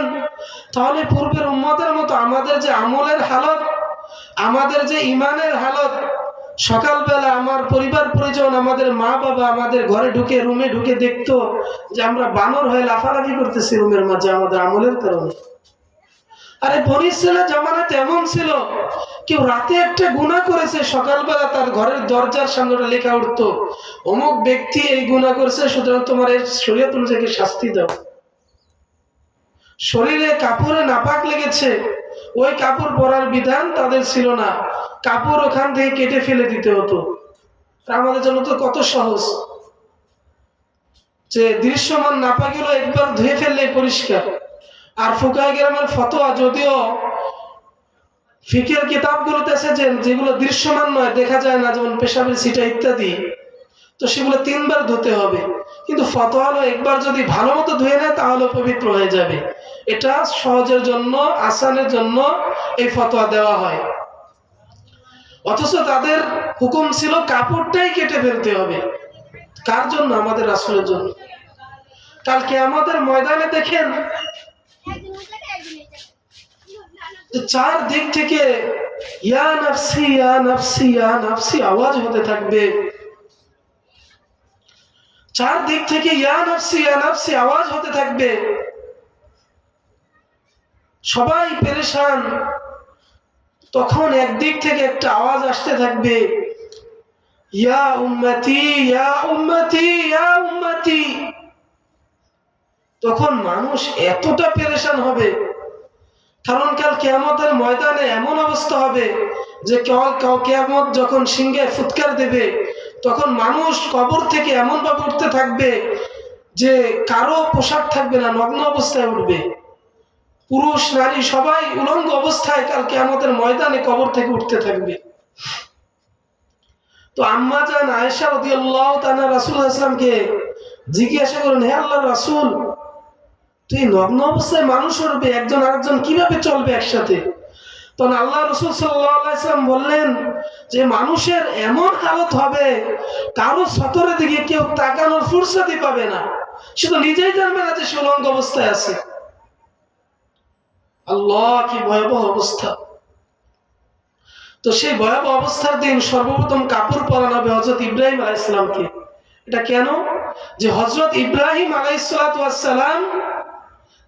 তাহলে পূর্বের উম্মতের মতো আমাদের যে আমলের হালত, আমাদের যে ইমানের হালত, সকালবেলা আমার পরিবার পরিজন, আমাদের মা বাবা আমাদের ঘরে ঢুকে, রুমে ঢুকে দেখতো যে আমরা বানর হয়ে লাফালাফি করতেছি রুমের মাঝে আমাদের আমলের কারণে। আরে বনি ইসরাইলের জামানাতে এমন ছিল, কেউ রাতে একটা গুনাহ করেছে, সকালবেলা তার ঘরের দরজার সামনে লেখা উঠতো, অমুক ব্যক্তি এই গুনাহ করেছে, সুতরাং তোমার এর শরীয়ত অনুযায়ী শাস্তি দাও। শরীরে কাপড়ে নাপাক লেগেছে, ওই কাপড় পরার বিধান তাদের ছিল না, কাপড় ওখান থেকে কেটে ফেলে দিতে হতো। আমাদের জন্য তো কত সহজ, যে দৃশ্যমান নাপাকগুলো একবার ধুয়ে ফেললে পরিষ্কার। আর ফুকায়ে কেরামের ফতোয়া, যদিও ফিকের কিতাবগুলোতে এসেছেন যেগুলো দৃশ্যমান নয়, দেখা যায় না, যেমন পেশাবের ছিটা ইত্যাদি, তো সেগুলো 3 বার ধুতে হবে। কিন্তু ফতোয়া হলো একবার যদি ভালো মতো ধুয়ে নেয় তাহলে পবিত্র হয়ে যাবে। এটা সহজের জন্য, আসানের জন্য এই ফতোয়া দেওয়া হয়। অথচ তাদের হুকুম ছিল কাপড়টাই কেটে ফেলতে হবে। কার জন্য? আমাদের রাসূলের জন্য। কালকে আমাদের ময়দানে দেখেন চার দিক থেকে ইয়া নাফসি ইয়া নাফসি ইয়া নাফসি আওয়াজ হতে থাকবে। চার দিক থেকে ইয়া নাফসি ইয়া নাফসি আওয়াজ হতে থাকবে। সবাই পেরেশান। তখন একদিক থেকে একটা আওয়াজ আসতে থাকবে, ইয়া উম্মতি ইয়া উম্মতি ইয়া উম্মতি। তখন মানুষ এতটা পেরেশান হবে, কারণ কাল কিয়ামতের ময়দানে এমন অবস্থা হবে যে কিয়ামত যখন সিংহে ফুৎকার দেবে, তখন মানুষ কবর থেকে এমন ভাবে উঠতে থাকবে যে কারো পোশাক থাকবে না, নগ্ন অবস্থায় উঠবে। পুরুষ নারী সবাই উলঙ্গ অবস্থায় কাল কিয়ামতের ময়দানে কবর থেকে উঠতে থাকবে। তো আম্মা জান আয়েশা রাদিয়াল্লাহু তাআলা রাসূলুল্লাহ সাল্লাল্লাহু আলাইহি ওয়াসাল্লামকে জিজ্ঞাসা করেন, হে আল্লাহর রাসূল, তুই নগ্ন অবস্থায় মানুষ উঠবে, একজন আরেকজন কিভাবে চলবে একসাথে? তখন আল্লাহ রাসূল সাল্লাল্লাহু আলাইহি ওয়াসাল্লাম বললেন যে মানুষের এমন হালত হবে, কারো সতরের দিকে কেউ তাকানোর ফুরসতই পাবে না, সে তো নিজেই জানবে না যে সে উলঙ্গ অবস্থায় আছে। আল্লাহ, কি ভয়াবহ অবস্থা! তো সেই ভয়াবহ অবস্থার দিন সর্বপ্রথম কাপড় পরানো হবে হযরত ইব্রাহিম আলাইহিস সালামকে। এটা কেন? যে হযরত ইব্রাহিম আলাইহিস সালাম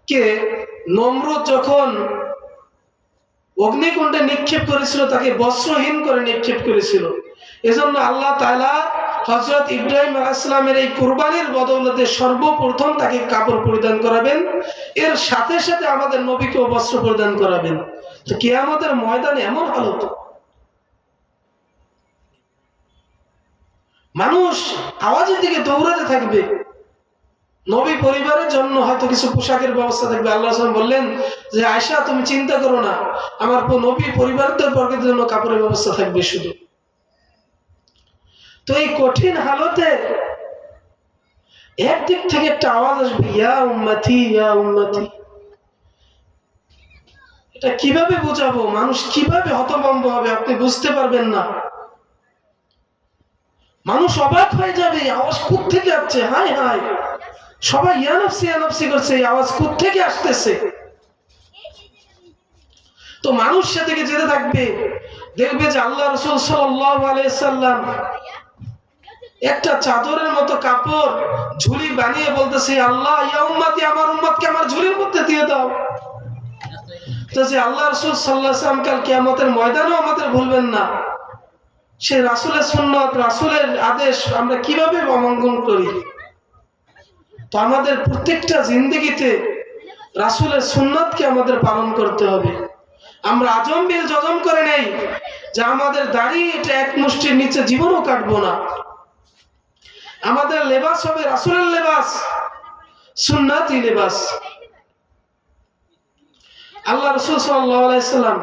কে নমরুদ যখন অগ্নিকুণ্ডে নিক্ষেপ করেছিল, তাকে বস্ত্রহীন করে নিক্ষেপ করেছিল। এজন্য আল্লাহ তাআলা হযরত ইব্রাহিম আলাইহিস সালামের এই কুরবানির বদৌলতে সর্বপ্রথম তাকে কাপড় পরিধান করাবেন, এর সাথে সাথে আমাদের নবীকেও বস্ত্র প্রদান করাবেন। তো কিয়ামতের ময়দানে এমন হালত, মানুষ আওয়াজের দিকে দৌড়াতে থাকবে। নবী পরিবারের জন্য হয়তো কিছু পোশাকের ব্যবস্থা থাকবে। আল্লাহ সাল্লাল্লাহু আলাইহি ওয়াসাল্লাম বললেন যে আয়েশা, তুমি চিন্তা করো না, আমার নবী পরিবারদের বর্গের জন্য কাপড়ের ব্যবস্থা থাকবে শুধু। তো এই কঠিন হালতে একদিক থেকে একটা আওয়াজ আসবে, ইয়া উম্মতি ইয়া উম্মতি। এটা কিভাবে বোঝাবো? মানুষ কিভাবে হতভম্ব হবে আপনি বুঝতে পারবেন না। মানুষ অবাক হয়ে যাবে, আওয়াজ কোত্থেকে আসছে, হায় হায়, সবাই ইয়া নাফসি করছে, এই আওয়াজ কোত্থেকে আসতেছে? তো মানুষ সেদিকে যেতে থাকবে, দেখবে যে আল্লাহ রাসূল সাল্লাল্লাহু আলাইহি সাল্লাম একটা চাদরের মতো কাপড় ঝুলি বানিয়ে বলতেছে, আল্লাহ ইয়া উম্মতি, আমার উম্মতকে আমার ঝুলির মধ্যে দিয়ে দাও। তো যে আল্লাহ রাসূল সাল্লাল্লাহু আলাইহি সাল্লাম কাল কিয়ামতের ময়দানেও আমাদের ভুলবেন না। সে রাসূলের সুন্নাত, রাসূলের আদেশ আমরা কিভাবে অবলম্বন করি? তো আমাদের প্রত্যেকটা জিন্দেগিতে রাসূলের সুন্নাতকে আমাদের পালন করতে হবে। আমরা আজম বিল জজম করে নেই যে আমাদের দাড়ি এটা এক মুষ্টির নিচে জীবনও কাটবো না। আমাদের লেবাস হবে রাসূলের লেবাস, সুন্নাতি লেবাস। আল্লাহ রাসূল সাল্লাল্লাহু আলাইহি সাল্লাম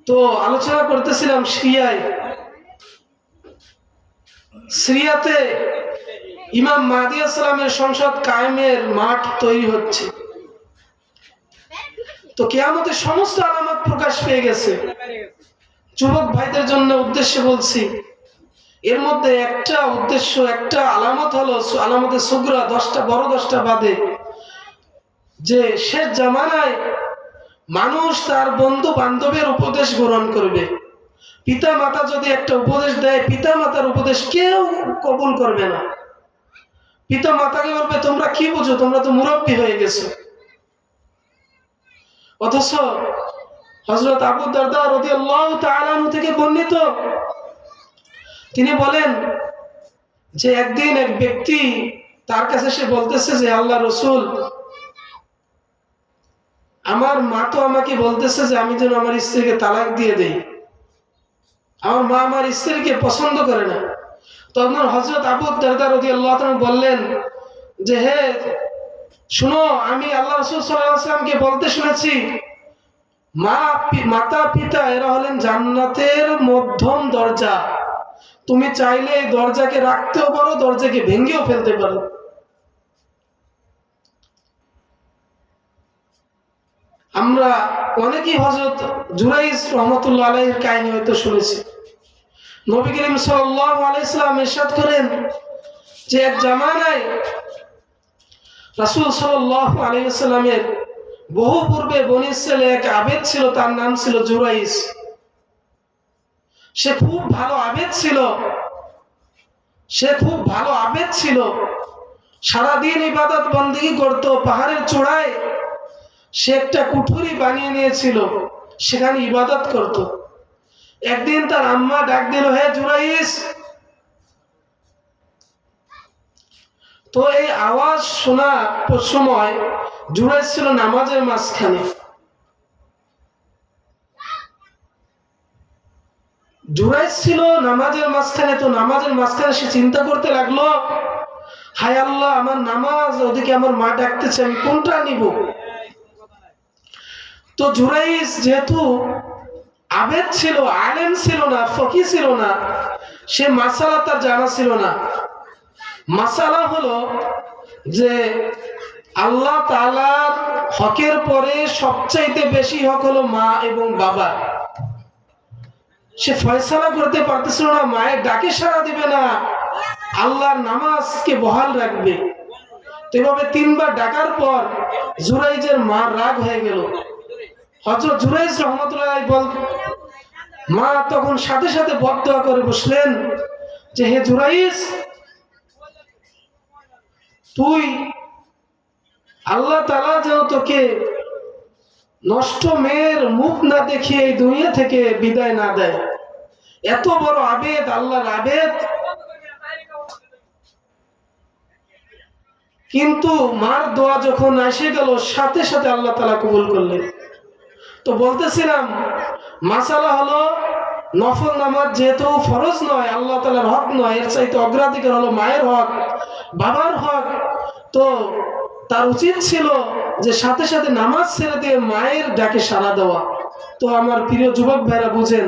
তো আলোচনা করতেছিলাম সিরিয়াতে ইমাম মাহদী আলাইহিস সালামের সংসদ কায়েমের মাঠ তৈরি হচ্ছে। তো কিয়ামতের সমস্ত আলামত প্রকাশ পেয়ে গেছে। যুবক ভাইদের জন্য উদ্দেশ্যে বলছি, এর মধ্যে একটা উদ্দেশ্য, একটা আলামত হলো আলামতে সুগরা, 10টা বড় 10টা বাদে, যে শেষ জামানায় মানুষ তার বন্ধু বান্ধবের উপদেশ গ্রহণ করবে। পিতা মাতা যদি একটা উপদেশ দেয়, পিতা মাতার উপদেশ কেউ কবুল করবে না। পিতা মাতাকে বলবে তোমরা কি বুঝো, তোমরা তো মুরব্বী হয়ে গেছো। অথচ হযরত আবু দারদা রাদিয়াল্লাহু তাআলা আনহু থেকে বর্ণিত, তিনি বলেন যে একদিন এক ব্যক্তি তার কাছে এসে বলতেছে যে আল্লাহ রসুল, আমার মা তো আমাকে বলতেছে যে আমি যেন আমার স্ত্রীকে তালাক দিয়ে দেই। আমার মা আমার স্ত্রীকে পছন্দ করে না। তখন হযরত আবু দারদা রাদিয়াল্লাহু তাআলা বললেন যে হে শুনো, আমি আল্লাহ রাসূল সাল্লাল্লাহু আলাইহি ওয়াসাল্লামকে বলতে শুনেছি মাতা পিতা এরা হলেন জান্নাতের মধ্যম দরজা। তুমি চাইলে এই দরজাকে রাখতেও পারো, দরজাকে ভেঙেও ফেলতে পারো। আমরা অনেকেই হযরত জুরাইজ রাহমাতুল্লাহ আলাইহির কাহিনী হয়তো শুনেছি। নবী করিম সাল্লাল্লাহু আলাইহি ওয়াসাল্লাম ইরশাদ করেন যে এক জামানায় রাসূল সাল্লাল্লাহু আলাইহি ওয়াসাল্লামের বহু পূর্বে বনী ইসরাইলে এক আবেদ ছিল, তার নাম ছিল জুরাইজ। সে খুব ভালো আবেদ ছিল। সারাদিন ইবাদত বন্দেগী করত। পাহাড়ের চূড়ায় সে একটা কুঠুরি বানিয়ে নিয়েছিল, সেখানে ইবাদত করত। একদিন তার আম্মা ডাক দিল, হে জুরাইজ। তো এই আওয়াজ শোনার সময় জুরাইজ ছিল নামাজের মাঝখানে। তো নামাজের মাঝখানে সে চিন্তা করতে লাগলো, হায় আল্লাহ, আমার নামাজ, ওদিকে আমার মা ডাকতেছে, আমি কোনটা নিব? তো জুরাইজ যেহেতু আবেদ ছিল, আলেম ছিল না, ফকি ছিল না, সে মাসালা তার জানা ছিল না। মাসালা হলো যে আল্লাহ তাআলার হকের পরে সবচাইতে বেশি হক হলো মা এবং বাবা। সে ফয়সালা করতে পারতেছিল না, মায়ের ডাকে সাড়া দিবে না, আল্লাহর নামাজকে বহাল রাখবে। তো এভাবে 3 বার ডাকার পর জুরাইজের মা রাগ হয়ে গেল। হযরত জুরাইজ রাহমাতুল্লাহ আলাইহি মা তখন সাথে সাথে বদদোয়া করে বসলেন যে হে জুরাইজ, তুই আল্লাহ তাআলা যেন তোকে নষ্ট মেয়ের মুখ না দেখিয়ে এই দুনিয়া থেকে বিদায় না দেয়। এত বড় আবেদ, আল্লাহর আবেদ, কিন্তু মার দোয়া যখন এসে গেল সাথে সাথে আল্লাহ তাআলা কবুল করলেন। তো বলতেছিলাম মাসালা হলো নফল নামাজ যেহেতু ফরজ নয়, আল্লাহ তাআলার হক নয়, এর চাইতে অগ্রাধিকার হলো মায়ের হক, বাবার হক। তো তার উচিত ছিল যে সাথে সাথে নামাজ ছেড়ে দিয়ে মায়ের ডাকে সাড়া দেওয়া। তো আমার প্রিয় যুবক ভাইরা বুঝেন,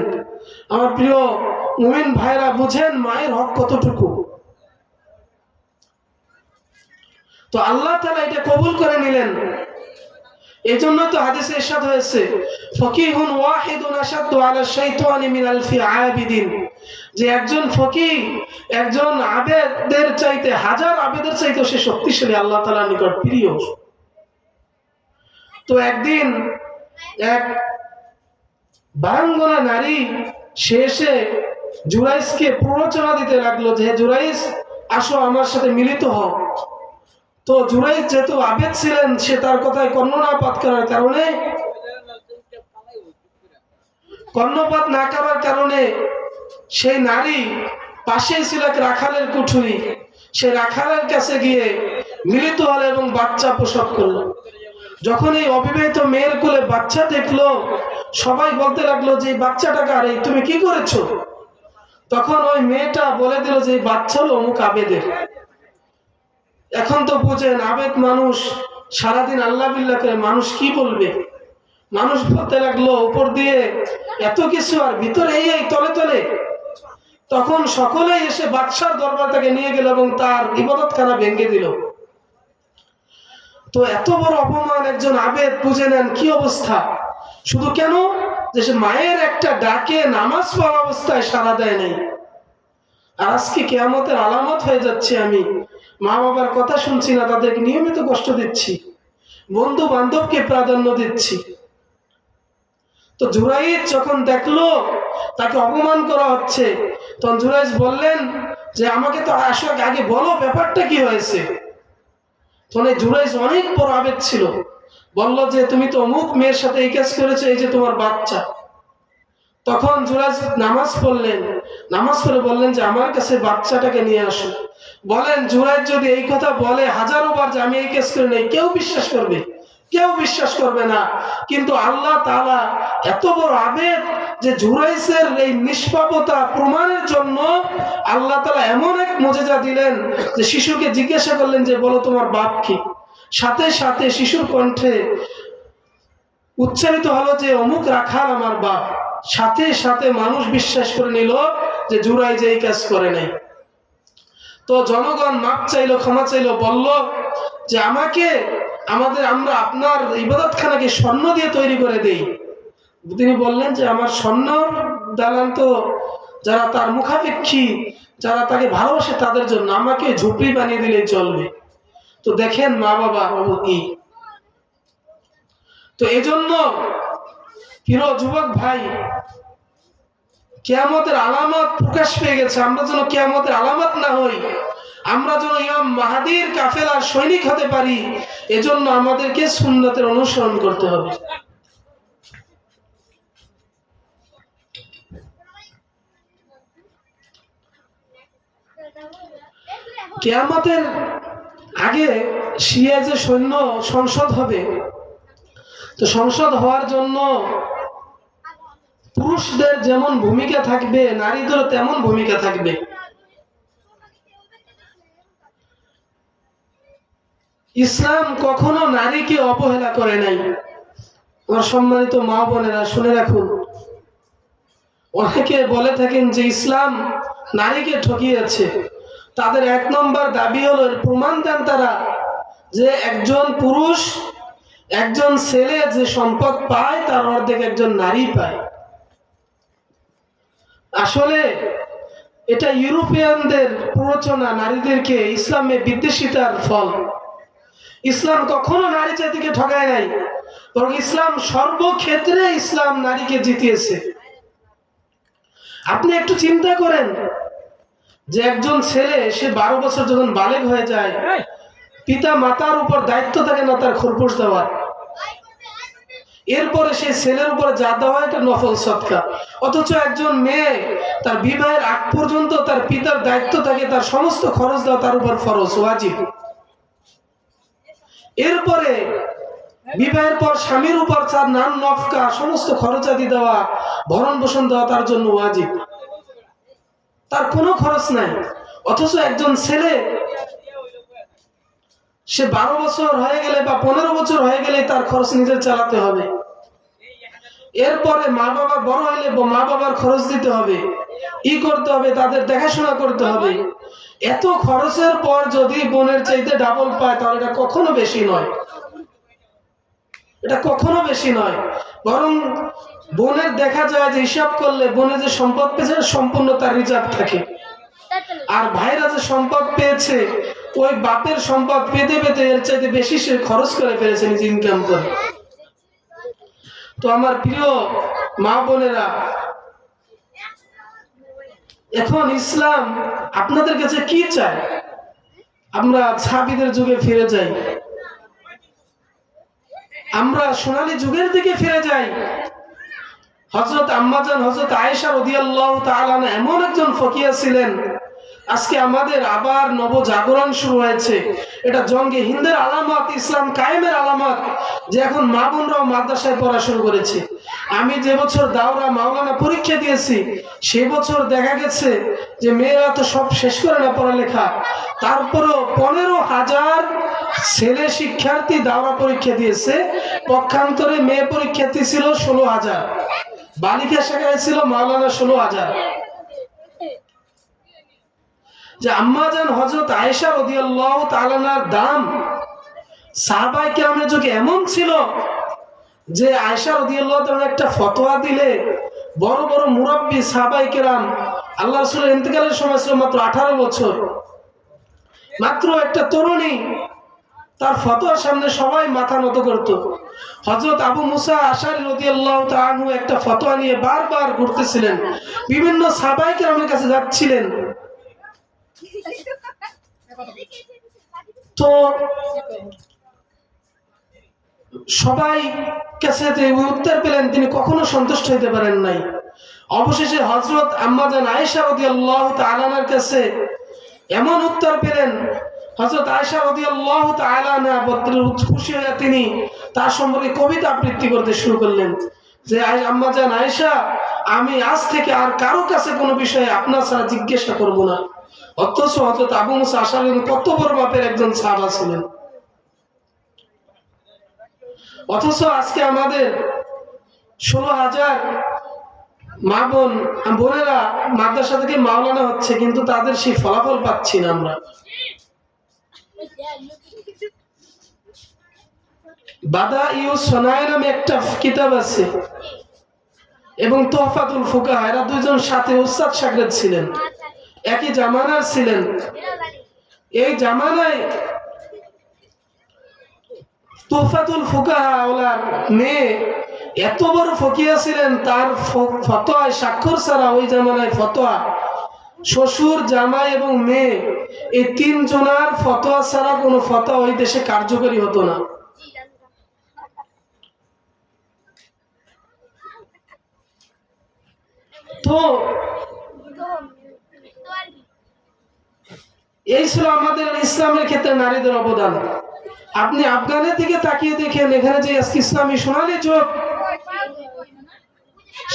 আমার প্রিয় মুমিন ভাইরা বুঝেন মায়ের হক কতটুকু। তো আল্লাহ তাআলা এটা কবুল করে নিলেন। এজন্য তো হাদিসে ইরশাদ হয়েছে, ফকিহুন ওয়াহিদুন আশাদ্দু আলা শাইতানি মিন আলফি আবিদিন, যে একজন ফকিহ একজন আবেদের চাইতে, হাজার আবেদের চাইতে সে শক্তিশালী, আল্লাহ তাআলার নিকট প্রিয়। তো একদিন এক বারাঙ্গনা নারী সে এসে জুরাইজকে প্ররোচনা দিতে লাগলো যে জুরাইজ, আসো আমার সাথে মিলিত হও। তো জুরাইজ যেহেতু আবেদ ছিলেন, সে তার কথায় কর্ণপাত না করার কারণে সেই নারী পাশেই ছিল এক রাখালের কুঠুরি, সে রাখালের কাছে গিয়ে মিলিত হলো এবং বাচ্চা প্রসব করলো। যখন এই অবিবাহিত মেয়ের কোলে বাচ্চা দেখলো, সবাই বলতে লাগলো যে বাচ্চাটা কার, তুমি কি করেছো? তখন ওই মেয়েটা বলে দিল যে বাচ্চা হলো অমুক আবেদের। এখন তো বুঝেন, আবেদ মানুষ সারাদিন আল্লাহ বিল্লাহ করে, মানুষ কি বলবে? মানুষ বলতে লাগলো উপর দিয়ে এত কিছু আর ভিতরে এই তলে তলে। তখন সকলেই এসে বাদশার দরবার থেকে নিয়ে গেল এবং তার ইবাদতখানা ভেঙে দিল। তো এত বড় অপমান একজন আবেদ, বুঝে নেন কি অবস্থা। শুধু কেন যে সে মায়ের একটা ডাকে নামাজ পড়া অবস্থায় সাড়া দেয় নাই। আর আজকে কিয়ামতের আলামত হয়ে যাচ্ছে, আমি মা বাবার কথা শুনছি না, তাদেরকে নিয়মিত কষ্ট দিচ্ছি, বন্ধু বান্ধবকে প্রাধান্য দিচ্ছি, তো জুরাইজ যখন দেখলো তাকে অপমান করা হচ্ছে, তখন জুরাইজ বললেন যে আমাকে তো আসলে আগে বলো ব্যাপারটা কি হয়েছে। তখন জুরাইজ অনেক বড় আবেগ ছিল, বলল যে তুমি তো অমুক মেয়ের সাথে এই কাজ করেছো, এই যে তোমার বাচ্চা। তখন জুরাইজ নামাজ পড়লেন, নামাজ পড়ে বললেন যে আমার কাছে বাচ্চাটাকে নিয়ে আসো। বলেন জুরাইজ যদি এই কথা বলে হাজারো বার যে আমি এই কাজ করে নেই, কেউ বিশ্বাস করবে? কেউ বিশ্বাস করবে না। কিন্তু আল্লাহ তাআলা এত বড় আবেগ যে জুরাইজের এই নিষ্পাপতা প্রমাণের জন্য আল্লাহ তাআলা এমন এক মুজিজা দিলেন যে শিশুকে জিজ্ঞাসা করলেন যে বলো তোমার বাপ কি। সাথে সাথে শিশুর কণ্ঠে উচ্চারিত হলো যে অমুক রাখাল আমার বাপ। সাথে সাথে মানুষ বিশ্বাস করে নিল যে জুরাইজ এই কাজ করে নাই। তো জনগণ মাপ চাইলো, ক্ষমা চাইলো, বলল যে আমরা আপনার ইবাদতখানাকে স্বর্ণ দিয়ে তৈরি করে দেই। তিনি বললেন যে আমার স্বর্ণ দালান তো যারা তার মুখাপেক্ষী, যারা তাকে ভালোবাসে তাদের জন্য, আমাকে ঝুপড়ি বানিয়ে দিলেই চলবে। তো দেখেন মা বাবা কি। তো এজন্য প্রিয় যুবক ভাই, কিয়ামতের আলামত প্রকাশ পেয়ে গেছে। আমরা যেন কিয়ামতের আলামত না হই, আমরা যেন ইমাম মাহদীর কাফেলার সৈনিক হতে পারি, এজন্য আমাদেরকে সুন্নতের অনুসরণ করতে হবে। কিয়ামতের আগে শিয়া যে সৈন্য সংসদ হবে, তো সংসদ হওয়ার জন্য পুরুষদের যেমন ভূমিকা থাকবে, নারীদেরও তেমন ভূমিকা থাকবে। ইসলাম কখনো নারীকে অবহেলা করে নাই। আমার সম্মানিত মা বোনেরা শুনে রাখুন, অনেকে বলে থাকেন যে ইসলাম নারীকে ঠকিয়েছে। তাদের এক নম্বর দাবি হলো, প্রমাণ দেন তারা, যে একজন পুরুষ, একজন ছেলে যে সম্পদ পায় তার অর্ধেক একজন নারী পায়। আসলে এটা ইউরোপিয়ানদের প্ররোচনা, নারীদেরকে ইসলামে বিদ্বেষিতার ফল। ইসলাম কখনো নারী জাতিকে ঠকায় নাই, বরং ইসলাম সর্বক্ষেত্রে ইসলাম নারীকে জিতিয়েছে। আপনি একটু চিন্তা করেন যে একজন ছেলে, সে 12 বছর যখন বালেগ হয়ে যায়, পিতা মাতার উপর দায়িত্ব থাকে না তার খোরপোশ দেওয়ার। এরপরে সেই ছেলের উপরে যা দেওয়া হয় এটা নফল সদকা। অথচ একজন মেয়ে তার বিবাহের আগ পর্যন্ত তার পিতার দায়িত্ব থাকে, তার সমস্ত খরচ দেওয়া তার উপর ফরজ, ওয়াজিব। এরপরে বিবাহের পর স্বামীর উপর তার নাম নফকা, সমস্ত খরচাদি দেওয়া, ভরণ পোষণ দেওয়া তার জন্য ওয়াজিব, তার কোনো খরচ নাই। অথচ একজন ছেলে, সে 12 বছর হয়ে গেলে বা 15 বছর হয়ে গেলে তার খরচ নিজের চালাতে হবে। এরপরে মা বাবা বড় হইলে মা বাবার খরচ দিতে হবে, করতে হবে, তাদের দেখাশোনা করতে হবে। এত খরচের পর যদি বোনের চাইতে ডাবল পায়, তাহলে এটা কখনো বেশি নয়, এটা কখনো বেশি নয়। বরং বোনের দেখা যায় যে হিসাব করলে বোনের যে সম্পদ পেয়েছে সম্পূর্ণ তার রিজার্ভ থাকে, আর ভাইরা যে সম্পদ পেয়েছে ওই বাপের সম্পদ পেতে পেতে এর চাইতে বেশি সে খরচ করে ফেলেছে নিজে ইনকাম করে। তো আমার প্রিয় মা বোনেরা, এখন ইসলাম আপনাদের কাছে কি চায়? আমরা সাহাবীদের যুগে ফিরে যাই, আমরা সোনালী যুগের দিকে ফিরে যাই। হযরত আম্মাজান হযরত আয়েশা রাদিয়াল্লাহু তাআলা এমন একজন ফকিহ ছিলেন। আজকে আমাদের আবার নবজাগরণ শুরু হয়েছে, এটা জঙ্গে হিন্দের আলামত, ইসলাম কায়েমের আলামত যে এখন মা বোনরাও মাদ্রাসায় পড়া শুরু করেছে। আমি যে বছর দাওরা মাওলানা পরীক্ষা দিয়েছি, সেই বছর দেখা গেছে যে মেয়েরা তো সব শেষ করে না পড়ালেখা, তারপরেও 15,000 ছেলে শিক্ষার্থী দাওরা পরীক্ষা দিয়েছে। পক্ষান্তরে মেয়ে পরীক্ষার্থী ছিল 16,000, বালিকা শাখায় ছিল মাওলানা 16,000। যে আম্মাজান হযরত আয়েশা রাদিয়াল্লাহু তাআলার দাম সাহাবায়ে কেরামের যুগে এমন ছিল যে আয়েশা রাদিয়াল্লাহু তাআলা একটা ফতোয়া দিলে বড় বড় মুরব্বি সাহাবায়ে কেরাম, আল্লাহর রাসূলের ইন্তেকালের সময় ছিল মাত্র 18 বছর, মাত্র একটা তরুণী, তার ফতোয়ার সামনে সবাই মাথা নত করত। হযরত আবু মুসা আশআরী রাদিয়াল্লাহু তাআলা আনহু একটা ফতোয়া নিয়ে বারবার ঘুরতেছিলেন, বিভিন্ন সাহাবায়ে কেরামের কাছে যাচ্ছিলেন। তো সবাই কাছে উত্তর পেলেন, তিনি কখনো সন্তুষ্ট হইতে পারেন নাই। অবশেষে হযরত আম্মা জান আয়েশা রাদিয়াল্লাহু তাআলা আনহার কাছে এমন উত্তর পেলেন, হযরত আয়েশা রাদিয়াল্লাহু তাআলা আনহা খুশি হয়ে তিনি তার সম্পর্কে কবিতা আবৃত্তি করতে শুরু করলেন যে, আম্মা জান আয়েশা, আমি আজ থেকে আর কারো কাছে কোনো বিষয়ে আপনার ছাড়া জিজ্ঞাসা করব না। অথচ হযরত আবু মুসা আশআরী কত বড় মাপের একজন সাহাবা ছিলেন। অথচ আজকে আমাদের 16,000 মা বোনেরা মাদ্রাসা থেকে মাওলানা হচ্ছে, কিন্তু তাদের সেই ফলাফল পাচ্ছি না আমরা। বাদাইউস সানায় নামে একটা কিতাব আছে এবং তোহফাতুল ফুকাহা, এরা দুইজন সাথে উস্তাদ শাগির্দ ছিলেন, একই জামানার ছিলেন। এই জামানায় তোহফাতুল ফুকাহা ওলার মেয়ে এত বড় ফকিয়া ছিলেন, তার ফতোয়ায় স্বাক্ষর ছাড়া ওই জামানায় ফতোয়া, শ্বশুর, জামাই এবং মেয়ে এই তিনজনার ফতোয়া ছাড়া কোনো ফতোয়া ওই দেশে কার্যকরী হতো না। তো এই ছিল আমাদের ইসলামের ক্ষেত্রে নারীদের অবদান। আপনি আফগানের দিকে তাকিয়ে দেখেন, এখানে যে ইসলামী সোনালী যুগ,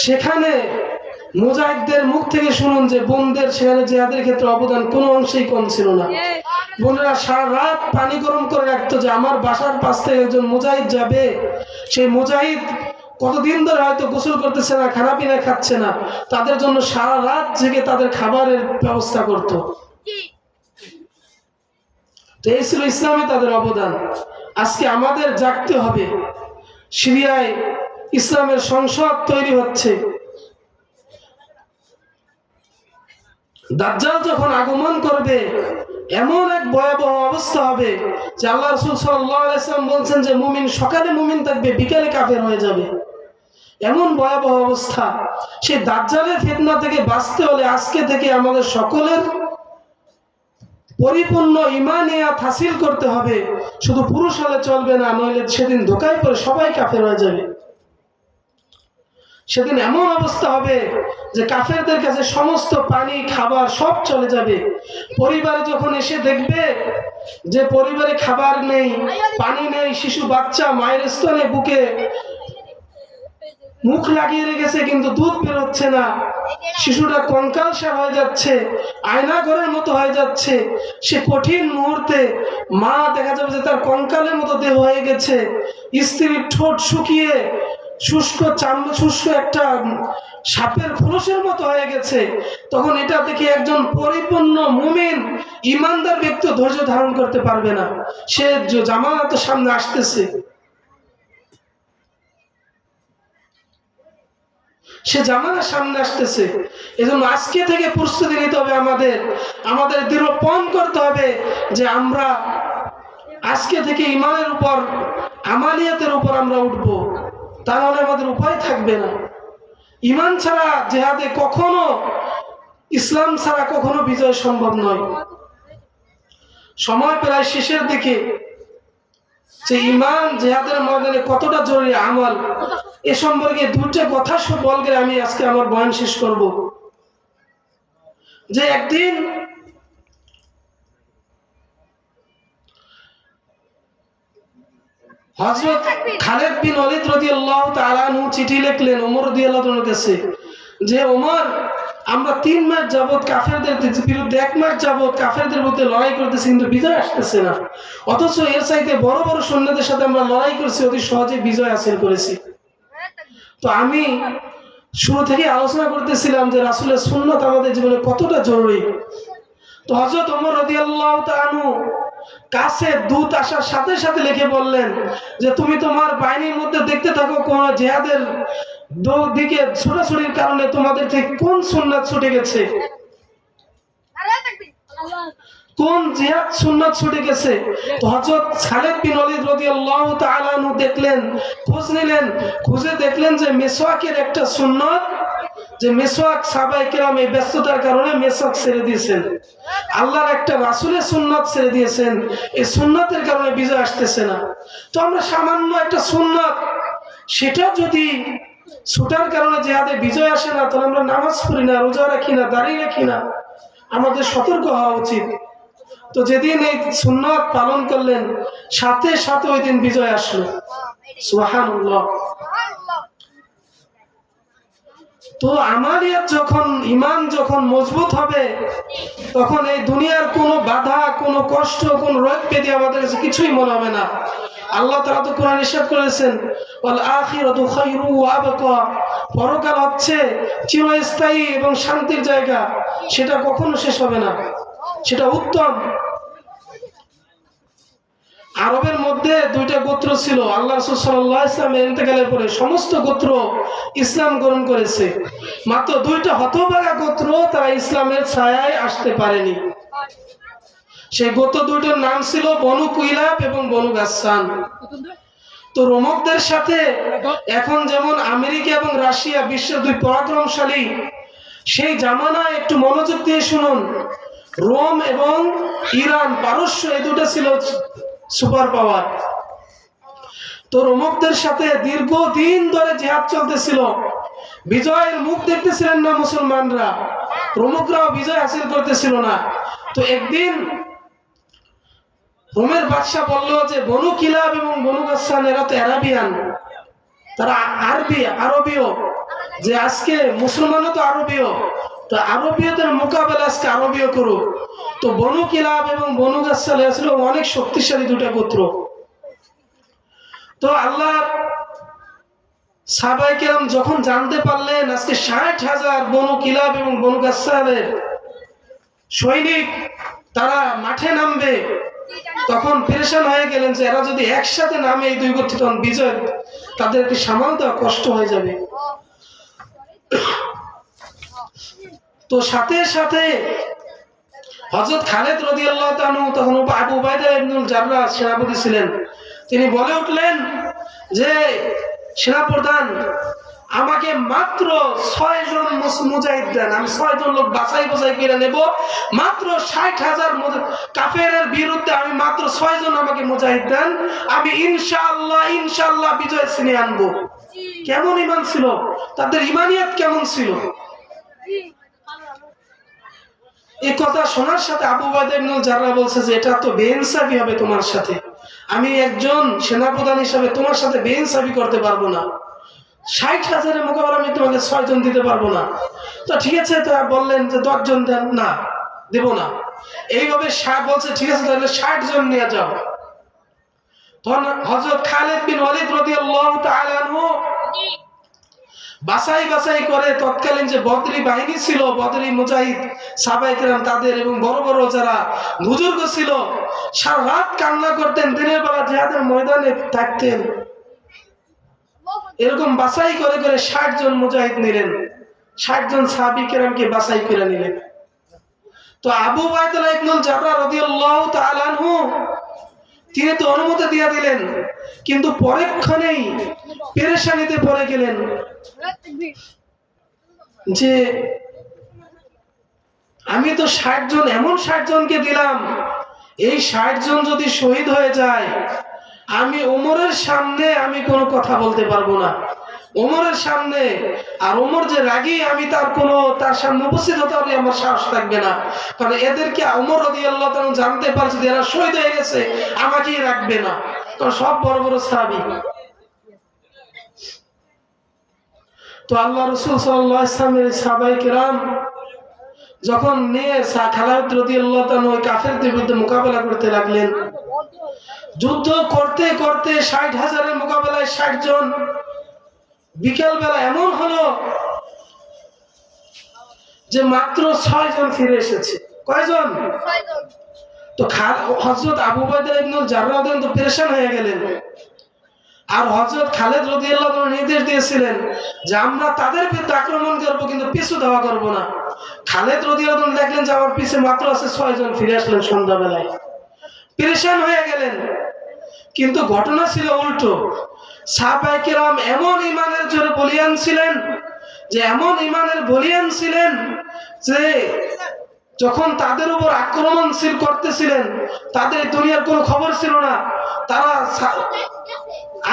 সেখানে মুজাহিদদের মুখ থেকে শুনুন যে বোনদের সেখানে জিহাদের ক্ষেত্রে অবদান কোনো অংশেই কম ছিল না। বোনেরা সারা রাত পানি গরম করে রাখতো যে আমার বাসার পাশ থেকে একজন মুজাহিদ যাবে, সেই মুজাহিদ কতদিন ধরে হয়তো গোসল করতেছে না, খানা পিনা খাচ্ছে না, তাদের জন্য সারা রাত জেগে তাদের খাবারের ব্যবস্থা করত। তো এই ছিল ইসলামে তাদের অবদান। আজকে আমাদের জাগতে হবে। সিরিয়ায় ইসলামের সংসদ তৈরি হচ্ছে, দাজ্জাল যখন আগমন করবে এমন এক ভয়াবহ অবস্থা হবে যে আল্লাহ রাসূল সাল্লাল্লাহু আলাইহি ওয়াসাল্লাম বলছেন যে মুমিন সকালে মুমিন থাকবে, বিকালে কাফের হয়ে যাবে। এমন ভয়াবহ অবস্থা। সেই দাজ্জালের ফিতনা থেকে বাঁচতে হলে আজকে থেকে আমাদের সকলের পরিপূর্ণ ঈমানিয়াত হাসিল করতে হবে। শুধু পুরুষ হলে চলবে না, নইলে সেদিন ধোঁকায় পড়ে সবাই কাফের হয়ে যাবে। সেদিন এমন অবস্থা হবে যে কাফেরদের কাছে সমস্ত পানি, খাবার সব চলে যাবে। পরিবারে যখন এসে দেখবে যে পরিবারে খাবার নেই, পানি নেই, শিশু বাচ্চা মায়ের স্তনে বুকে মুখ লাগিয়ে রেখেছে কিন্তু দুধ বের হচ্ছে না, শিশুটা কঙ্কালসার হয়ে যাচ্ছে, আয়না ঘরের মতো হয়ে যাচ্ছে, সে কঠিন মুহূর্তে মা দেখা যাবে যে তার কঙ্কালের মতো দেহ হয়ে গেছে, স্ত্রীর ঠোঁট শুকিয়ে শুষ্ক চামড়া, শুষ্ক একটা সাপের খোলসের মতো হয়ে গেছে। তখন এটা দেখে একজন পরিপূর্ণ মুমিন ইমানদার ব্যক্তি ধৈর্য ধারণ করতে পারবে না। সে জামানা তো সামনে আসতেছে, সে জামানার সামনে আসতেছে। এজন্য আজকে থেকে প্রস্তুতি নিতে হবে, আমাদের দৃঢ়পণ করতে হবে যে আমরা আজকে থেকে ইমানের উপর, আমালিয়াতের উপর আমরা উঠব। তা নাহলে আমাদের উপায় থাকবে না। ইমান ছাড়া জিহাদে কখনো, ইসলাম ছাড়া কখনো বিজয় সম্ভব নয়। সময় প্রায় শেষের দিকে, যে ইমান জিহাদের ময়দানে কতটা জরুরি আমল, এ সম্পর্কে দুটো কথা বলকে আমি আজকে আমার বয়ান শেষ করব। যে একদিন হযরত খালিদ বিন ওয়ালিদ রাদিয়াল্লাহু তাআলা আনহু চিঠি লিখলেন ওমর রাদিয়াল্লাহু তাআলার কাছে যে, ওমর, আমরা 3 মাস যাবত কাফেরদের বিরুদ্ধে, 1 মাস যাবত কাফেরদের বিরুদ্ধে লড়াই করতেছি, কিন্তু বিজয় আসতেছে না। অথচ এর চাইতে বড় বড় সৈন্যদের সাথে আমরা লড়াই করছি, অতি সহজে বিজয় হাসিল করেছি। তো আমি শুরু থেকে আলোচনা করতেছিলাম যে রাসূলের সুন্নাত আমাদের জীবনে কতটা জরুরি। তো হযরত ওমর রাদিয়াল্লাহু তাআলা আনহু কাছে দূত আসার সাথে সাথে লিখে বললেন যে, তুমি তোমার বাহিনীর মধ্যে দেখতে থাকো কোন জিহাদের দিকে ছোটাছুটির কারণে তোমাদের থেকে কোন সুন্নাত ছুটে গেছে। কোন জিহাদ সুন্নাত ছুটে গেছে। তো হযরত খালিদ বিন ওয়ালিদ রাদিয়াল্লাহু তাআলা আনহু দেখলেন, খোঁজ নিলেন, খুঁজে দেখলেন যে মিসওয়াকের একটা সুন্নাত, যে মিসওয়াক সাহাবায়ে কেরাম এই ব্যস্ততার কারণে মিসওয়াক ছেড়ে দিয়েছেন, আল্লাহর একটা রাসূলের সুন্নাত ছেড়ে দিয়েছেন, এই সুন্নাতের কারণে বিজয় আসতেছে না। তো আমরা সামান্য একটা সুন্নাত, সেটা যদি ছুটার কারণে জিহাদে বিজয় আসে না, তাহলে আমরা নামাজ পড়ি না, রোজা রাখি না, দাঁড়িয়ে রাখি না, আমাদের সতর্ক হওয়া উচিত। তো যেদিন এই সুন্নাত পালন করলেন, সাথে সাথে ওই দিন বিজয় আসলো। সুবহানাল্লাহ। তো আমালিয়াত যখন, ইমান যখন মজবুত হবে, তখন এই দুনিয়ার কোনো বাধা, কোনো কষ্ট, কোনো রোগ ব্যাধি আমাদের কাছে কিছুই মনে হবে না। আল্লাহ তাআলা তো কোরআনে ইরশাদ করেছেন, ওয়াল আখিরাতু খায়রু ওয়া আবকা, পরকাল হচ্ছে চিরস্থায়ী এবং শান্তির জায়গা, সেটা কখনো শেষ হবে না, সেটা উত্তম। আরবের মধ্যে দুইটা গোত্র ছিল, আল্লাহ রাসূল সাল্লাল্লাহু আলাইহি ওয়াসাল্লামের ইন্তেকালের পরে সমস্ত গোত্র ইসলাম গ্রহণ করেছে, মাত্র দুইটা হতভাগা গোত্র তারা ইসলামের ছায়ায় আসতে পারেনি। সেই গোত্র দুইটার নাম ছিল বনু কুইলাব এবং বনু গাসসান। তো রোমকদের সাথে এখন যেমন আমেরিকা এবং রাশিয়া বিশ্বের দুই পরাক্রমশালী, সেই জামানায় একটু মনোযোগ দিয়ে শুনুন, রোম এবং ইরান, পারস্য, এই দুটো ছিল সুপার পাওয়ার। তো রোমকদের সাথে দীর্ঘদিন ধরে জিহাদ চলতেছিল, বিজয়ের মুখ দেখতেছিলেন না মুসলমানরা, রোমকরাও বিজয় হাসিল করতেছিল না। তো একদিন রোমের বাদশা বলল যে বনু কিলাব এবং বনু গাসসান এরা তো আরাবিয়ান, তারা আরবীয়, যে আজকে মুসলমানও তো আরবীয়, তো আরবীয়দের মোকাবেলা আজকে আরবীয় করুক। তো বনু কিলাব এবং বনু গাসসান ছিল অনেক শক্তিশালী দুটা গোত্র। তো আল্লাহ সাহাবায়ে কেরাম যখন জানতে পারলেন আজকে ৬০,০০০ বনু কিলাব এবং বনু গাসসানের সৈনিক তারা মাঠে নামবে, তখন পেরেশান হয়ে গেলেন যে এরা যদি একসাথে নামে এই দুই গোত্র, তখন বিজয় তাদেরকে সামাল দেওয়া কষ্ট হয়ে যাবে। তো সাথে সাথে হযরত খালিদ রাদিয়াল্লাহু তাআলা আনহু, তখন আবু উবাইদা ইবনুল জাররাহ সেনাপতি ছিলেন, তিনি বলে উঠলেন যে সেনাপ্রধান, আমাকে মাত্র ৬ জন মুজাহিদ দেন, আমি ৬ জন লোক বাছাই করে নেব, মাত্র ৬০,০০০ কাফেরের বিরুদ্ধে আমি মাত্র ৬ জন আমাকে মুজাহিদ দেন, আমি ইনশাআল্লাহ বিজয় ছিনিয়ে আনবো। কেমন ঈমান ছিল তাদের, ঈমানিয়াত কেমন ছিল! এই কথা শোনার সাথে আবু উবাইদা ইবনুল জাররাহ বলছে যে এটা তো বেইনসাফি হবে তোমার সাথে, আমি একজন সেনাপ্রধান হিসেবে তোমার সাথে বেইনসাফি করতে পারবো না, ৬০,০০০-এর মোকাবেলা আমি তোমাকে ৬ জন দিতে পারবো না। তো ঠিক আছে, তো বললেন যে ১০ জন দেন, না দেব না। এইভাবে বলছে ঠিক আছে তাহলে ৬০ জন নিয়ে যাও। তখন হযরত খালিদ বিন ওয়ালিদ রাদিয়াল্লাহু তাআলা আনহু বাছাই করে তৎকালীন যে বদরি বাহিনী ছিল, বদরি মুজাহিদ সাহাবায়ে কেরাম তাদের, এবং বড় বড় যারা বুজুর্গ ছিল, সারা রাত কান্না করতেন, দিনের বেলা জিহাদের ময়দানে থাকতেন, এরকম বাছাই করে ৬০ জন মুজাহিদ নিলেন, ৬০ জন সাহাবী কেরামকে বাছাই করে নিলেন। তো আবু উবাইদা ইবনুল জাররাহ রাদিয়াল্লাহু তাআলা আনহু তিনি তো অনুমতি দিয়ে দিলেন, কিন্তু পরেক্ষণেই পেরেশানিতে পড়ে গেলেন যে আমি তো ৬০ জন, এমন ৬০ জনকে দিলাম, এই ৬০ জন যদি শহীদ হয়ে যায়, আমি ওমরের সামনে আমি কোনো কথা বলতে পারবো না, ওমরের সামনে, আর ওমর যে রাগী, আমি তার সামনে উপস্থিত হতে পারলে আমার সাহস থাকবে না, কারণ এদেরকে ওমর রাদিয়াল্লাহু তাআলা জানতে পারছে যে এরা শহীদ হয়ে গেছে, আমাকেই রাখবে না, কারণ সব বড় বড় সাহাবী। তো আল্লাহ রাসূল সাল্লাল্লাহু আলাইহি ওয়াসাল্লামের সাহাবায়ে কেরাম যখন নিয়ে খালিদ রাদিয়াল্লাহু তাআলা ওই কাফেরদের বিরুদ্ধে মোকাবেলা করতে লাগলেন, যুদ্ধ করতে করতে ৬০,০০০-এর মোকাবেলায় ৬০ জন, বিকেল বেলা এমন হলো যে মাত্র ৬ জন ফিরে এসেছে। কয়জন? ৬ জন। তো হযরত আবু উবাইদা ইবনুল জাররাহ তো পেরেশান হয়ে গেলেন, আর হযরত খালিদ রাদিয়াল্লাহু তাআলা নির্দেশ দিয়েছিলেন যে আমরা তাদের বিরুদ্ধে আক্রমণ করব, কিন্তু পিছু ধাওয়া করব না। খালেদ রাদিয়াল্লাহু আনহু দেখলেন যে আমার পিছে মাত্র আছে 6 জন, ফিরে আসলেন সন্ধ্যাবেলায়, পেরেশান হয়ে গেলেন। কিন্তু ঘটনা ছিল উল্টো। সাহাবায়ে কেরাম এমন ঈমানের জোরে বলিয়ান ছিলেন যে এমন ঈমানের বলিয়ান ছিলেন যে যখন তাদের উপর আক্রমণ করতেছিলেন, তাদের দুনিয়ার কোনো খবর ছিল না। তারা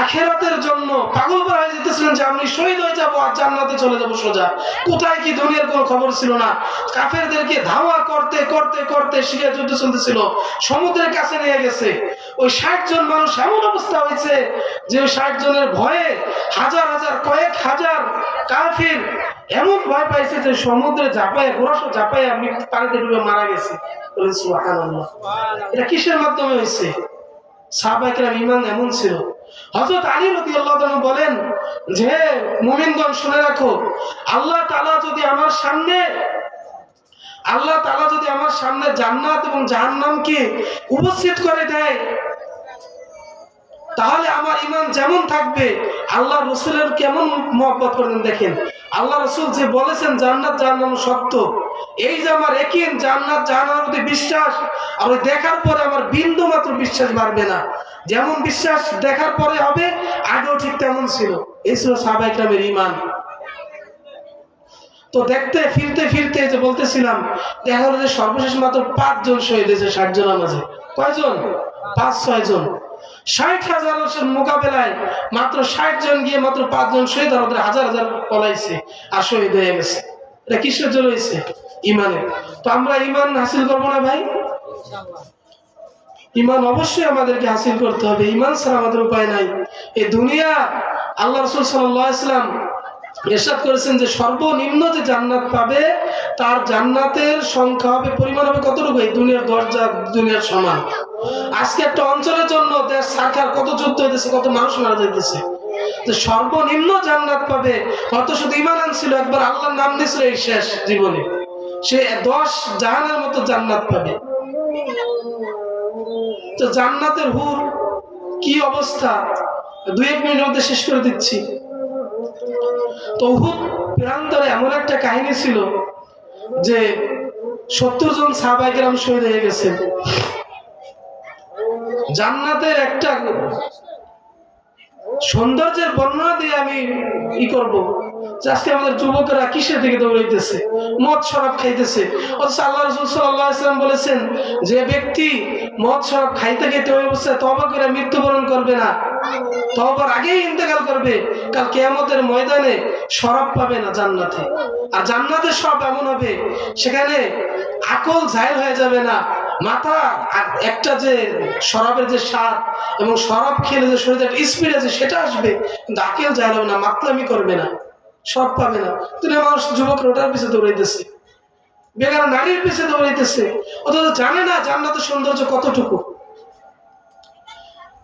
আখিরাতের জন্য পাগল হয়ে যেতেছিলেন যে আমি শহীদ হয়ে যাব আর জান্নাতে চলে যাব সোজা। কোথায় কি দুনিয়ার কোনো খবর ছিল না। কাফেরদেরকে ধাওয়া করতে করতে করতে সিরিয়া যুদ্ধ চলতেছিল, সমুদ্রের কাছে নিয়ে গেছে। ওই 60 জন মানুষ এমন অবস্থা হয়েছে যে ওই 60 জনের ভয়ে হাজার হাজার কয়েক হাজার কাফির এমন ভয় পাইছে যে সমুদ্রে ঝাঁপায় ঘোড়াশো ঝাঁপায় আমি পানিতে ডুবে মারা গেছে। বলেন সুবহানাল্লাহ। এটা কিসের মাধ্যমে হয়েছে? সাহাবায়ে কেরাম ঈমান এমন ছিল। হযরত আলী রাদিয়াল্লাহু আনহু বলেন যে মুমিনগণ শুনে রাখো, আল্লাহ তাআলা যদি আমার সামনে জান্নাত এবং জাহান্নামকে উপস্থিত করে দেয়, তাহলে আমার ঈমান যেমন থাকবে আল্লাহ রাসূলের কেমন মহব্বত করেন দেখেন। আল্লাহ রাসূল যে বলেছেন জান্নাত জাহান্নাম সত্য, এই যে আমার ইয়াকিন জান্নাত জাহান্নামের প্রতি বিশ্বাস, আর ওই দেখার পরে আমার বিন্দু মাত্র বিশ্বাস বাড়বে না। যেমন বিশ্বাস দেখার পরে হবে, আগেও ঠিক তেমন ছিল। এই ছিল সাহাবায়ে কেরামের ঈমান। তো দেখতে ফিরতে ফিরতে যে বলতেছিলাম, দেখা হলো যে সর্বশেষ মাত্র 5 জন শহীদ হয়েছে 60 জনের মাঝে। কয়জন? 5-6 জন। 60,000 মানুষের মোকাবেলায় মাত্র 60 জন গিয়ে মাত্র 5 জন শহীদ, আর ওদের হাজার হাজার পলাইছে আর শহীদ হয়ে গেছে। এটা কিসের জন্য হয়েছে? ঈমানের। তো আমরা ঈমান হাসিল করবো না ভাই? ঈমান অবশ্যই আমাদেরকে হাসিল করতে হবে। ঈমান ছাড়া আমাদের উপায় নাই। এই দুনিয়া আল্লাহ রাসূল সাল্লাল্লাহু আলাইহি ওয়াসাল্লাম ইরশাদ করেছেন যে সর্বনিম্ন যে জান্নাত পাবে তার জান্নাতের সংখ্যা হবে, পরিমাণ হবে কতটুকু? এই দুনিয়ার দরজা দুনিয়ার সমান। আজকে একটা অঞ্চলের জন্য দেশ সরকার কত যুদ্ধ হইতেছে, কত মানুষ মারা যাইতেছে। যে সর্বনিম্ন জান্নাত পাবে কত শুধু ঈমান আনছিল, একবার আল্লাহর নাম নিয়েছিল এই শেষ জীবনে, সে 10 জাহানের মতো জান্নাত পাবে। তো জান্নাতের হুর কি অবস্থা 2-1 মিনিটের মধ্যে শেষ করে দিচ্ছি। তো উহুদ প্রান্তরে এমন একটা কাহিনী ছিল যে 70 জন সাহাবায়ে কেরাম শহীদ হয়ে গেছেন। জান্নাতের একটা সৌন্দর্যের বর্ণনা দিয়ে আমি করব যে আজকে আমাদের যুবকেরা কিসের দিকে দৌড়াইতেছে, মদ শরাব খাইতেছে। অথচ আল্লাহ রাসূল সাল্লাল্লাহু আলাইহি ওয়াসাল্লাম বলেছেন যে ব্যক্তি মদ শরাব খাইতে খাইতে ওই অবস্থায় তওবা করে মৃত্যুবরণ করবে না, তওবার আগেই ইন্তেকাল করবে, কাল কিয়ামতের ময়দানে শরাব পাবে না জান্নাতে। আর জান্নাতে সব এমন হবে সেখানে আকল জাহেল হয়ে যাবে না, মাথা একটা যে শরাবের যে স্বাদ এবং শরাব খেলে যে শরীরে একটা স্পিড আছে সেটা আসবে, কিন্তু আকল জাহেল হবে না, মাতলামি করবে না, সব পাবে না। তুমি মানুষ যুবক রোটার পিছে দৌড়াইতেছে, বেগানা নারীর পিছে দৌড়াইতেছে, অথচ জানে না জান্নাতের সৌন্দর্য কতটুকু।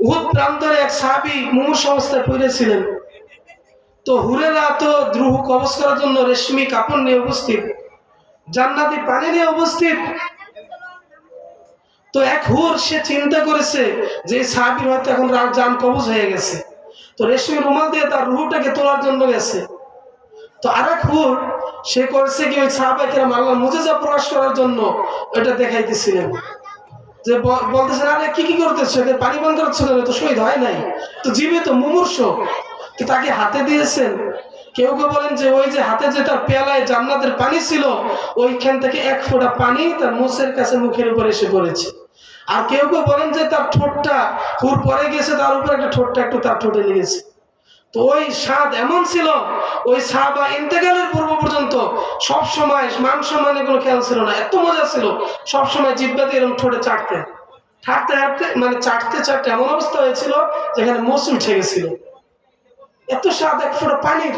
উহুদ প্রান্তরে এক সাহাবী মুমূর্ষু অবস্থায় পড়েছিলেন। তো হুরেরা তো দ্রুহ কবজ করার জন্য রেশমি কাপড় নিয়ে উপস্থিত, জান্নাতি পানি নিয়ে উপস্থিত। তো এক হুর সে চিন্তা করেছে যে সাহাবীর হয়তো এখন জান কবজ হয়ে গেছে, তো রেশমি রুমাল দিয়ে তার রুহটাকে তোলার জন্য গেছে। তো আরেক হুর সে করছে কি ওই সাহাবায়ে কেরাম আল্লাহর মুজিজা প্রকাশ করার জন্য ওটা দেখাইতেছিলেন, যে বলতেছেন আরে কি করতেছো, পানি পান করছো কেন, তো শহীদ হয় নাই, তো জীবিত মুমূর্ষু, তো তাকে হাতে দিয়েছেন। কেউ কেউ বলেন যে ওই যে হাতে যে তার পেয়ালায় জান্নাতের পানি ছিল, ওইখান থেকে 1 ফোঁটা পানি তার মুখের কাছে মুখের উপর এসে পড়েছে। আর কেউ কেউ বলেন যে তার ঠোঁটটা হুর পরে গেছে, তার উপর একটা ঠোঁটটা একটু তার ঠোঁটে লেগেছে। তো ওই স্বাদ এমন ছিল, ওই সাহাবা ইন্তেকালের পূর্ব পর্যন্ত সব সময় মান সম্মানের কোনো খেয়াল ছিল না, এত মজা ছিল, সব সময় জিহ্বা দিয়ে এরকম ঠোঁটে চাটতেন, হাঁটতে হাঁটতে মানে চাটতে চাটতে এমন অবস্থা হয়েছিল যেখানে মোচ উঠে গেছিল, এত স্বাদ 1 ফোঁটা পানির।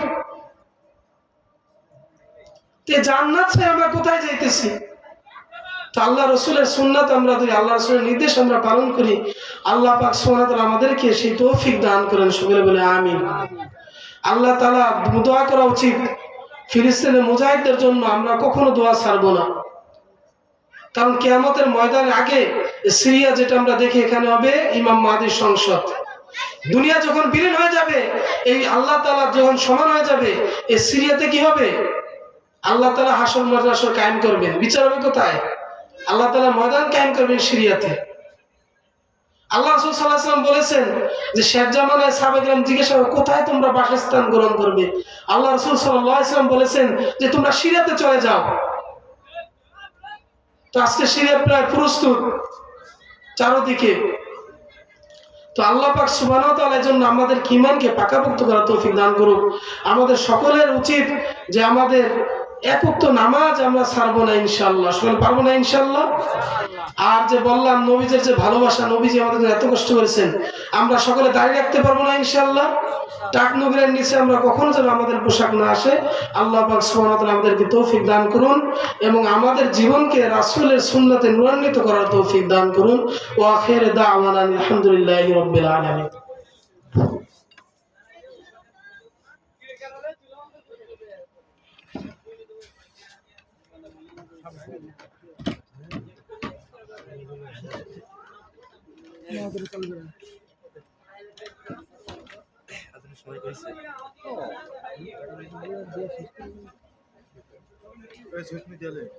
জান্নাত ছেড়ে আমরা কোথায় যাইতেছি? তো আল্লাহ রাসূলের সুন্নাত আমরা ধরি, আল্লাহ রাসূলের নির্দেশ আমরা পালন করি। আল্লাহ পাক সুবহানাহু ওয়া তাআলা আমাদেরকে সেই তৌফিক দান করেন, সকলে বলে আমিন। আল্লাহ তাআলা দোয়া করা উচিত ফিলিস্তিনের মুজাহিদদের জন্য, আমরা কখনো দোয়া ছাড়বো না। কারণ কিয়ামতের ময়দানের আগে সিরিয়া যেটা আমরা দেখি এখানে হবে ইমাম মাহদীর সংসদ। দুনিয়া যখন বিলীন হয়ে যাবে, এই আল্লাহ তাআলা যখন সমান হয়ে যাবে, এই সিরিয়াতে কি হবে? আল্লাহ তাআলা হাসর মাদ্রাসা কায়েম করবেন, বিচার হবে কোথায়? আল্লাহ তাআলা ময়দান কায়েম করবেন সিরিয়াতে। আল্লাহ রাসূল সাল্লাল্লাহু আলাইহি ওয়াসাল্লাম বলেছেন যে শেষ জামানায় সাহাবায়ে কেরাম জিজ্ঞাসা করে কোথায় তোমরা বাসস্থান গ্রহণ করবে? আল্লাহ রাসূল সাল্লাল্লাহু আলাইহি ওয়াসাল্লাম বলেছেন যে তোমরা সিরিয়াতে চলে যাও। তো আজকে সিরিয়া প্রায় প্রস্তুত চারদিকে। তো আল্লাহ পাক সুবহানাহু ওয়া তাআলার জন্য আমাদের ঈমানকে পাকাপোক্ত করার তৌফিক দান করুক। আমাদের সকলের উচিত যে আমাদের এক ওয়াক্ত নামাজ আমরা ছাড়বো না ইনশাআল্লাহ। সকলে পারবো না ইনশাআল্লাহ? আর যে বললাম নবীজির যে ভালোবাসা, নবীজি আমাদের জন্য এত কষ্ট করেছেন, আমরা সকলে দাঁড়িয়ে রাখতে পারবো না ইনশাআল্লাহ? টাক নগরের নিচে আমরা কখনো যেন আমাদের পোশাক না আসে। আল্লাহ পাক সুবহানাহু ওয়া তাআলা আমাদেরকে তৌফিক দান করুন এবং আমাদের জীবনকে রাসূলের সুন্নতে নূরান্বিত করার তৌফিক দান করুন। ওয়া আখির দাওয়ানা আলহামদুলিল্লাহি রাব্বিল আলামিন। Söz mü diyelim?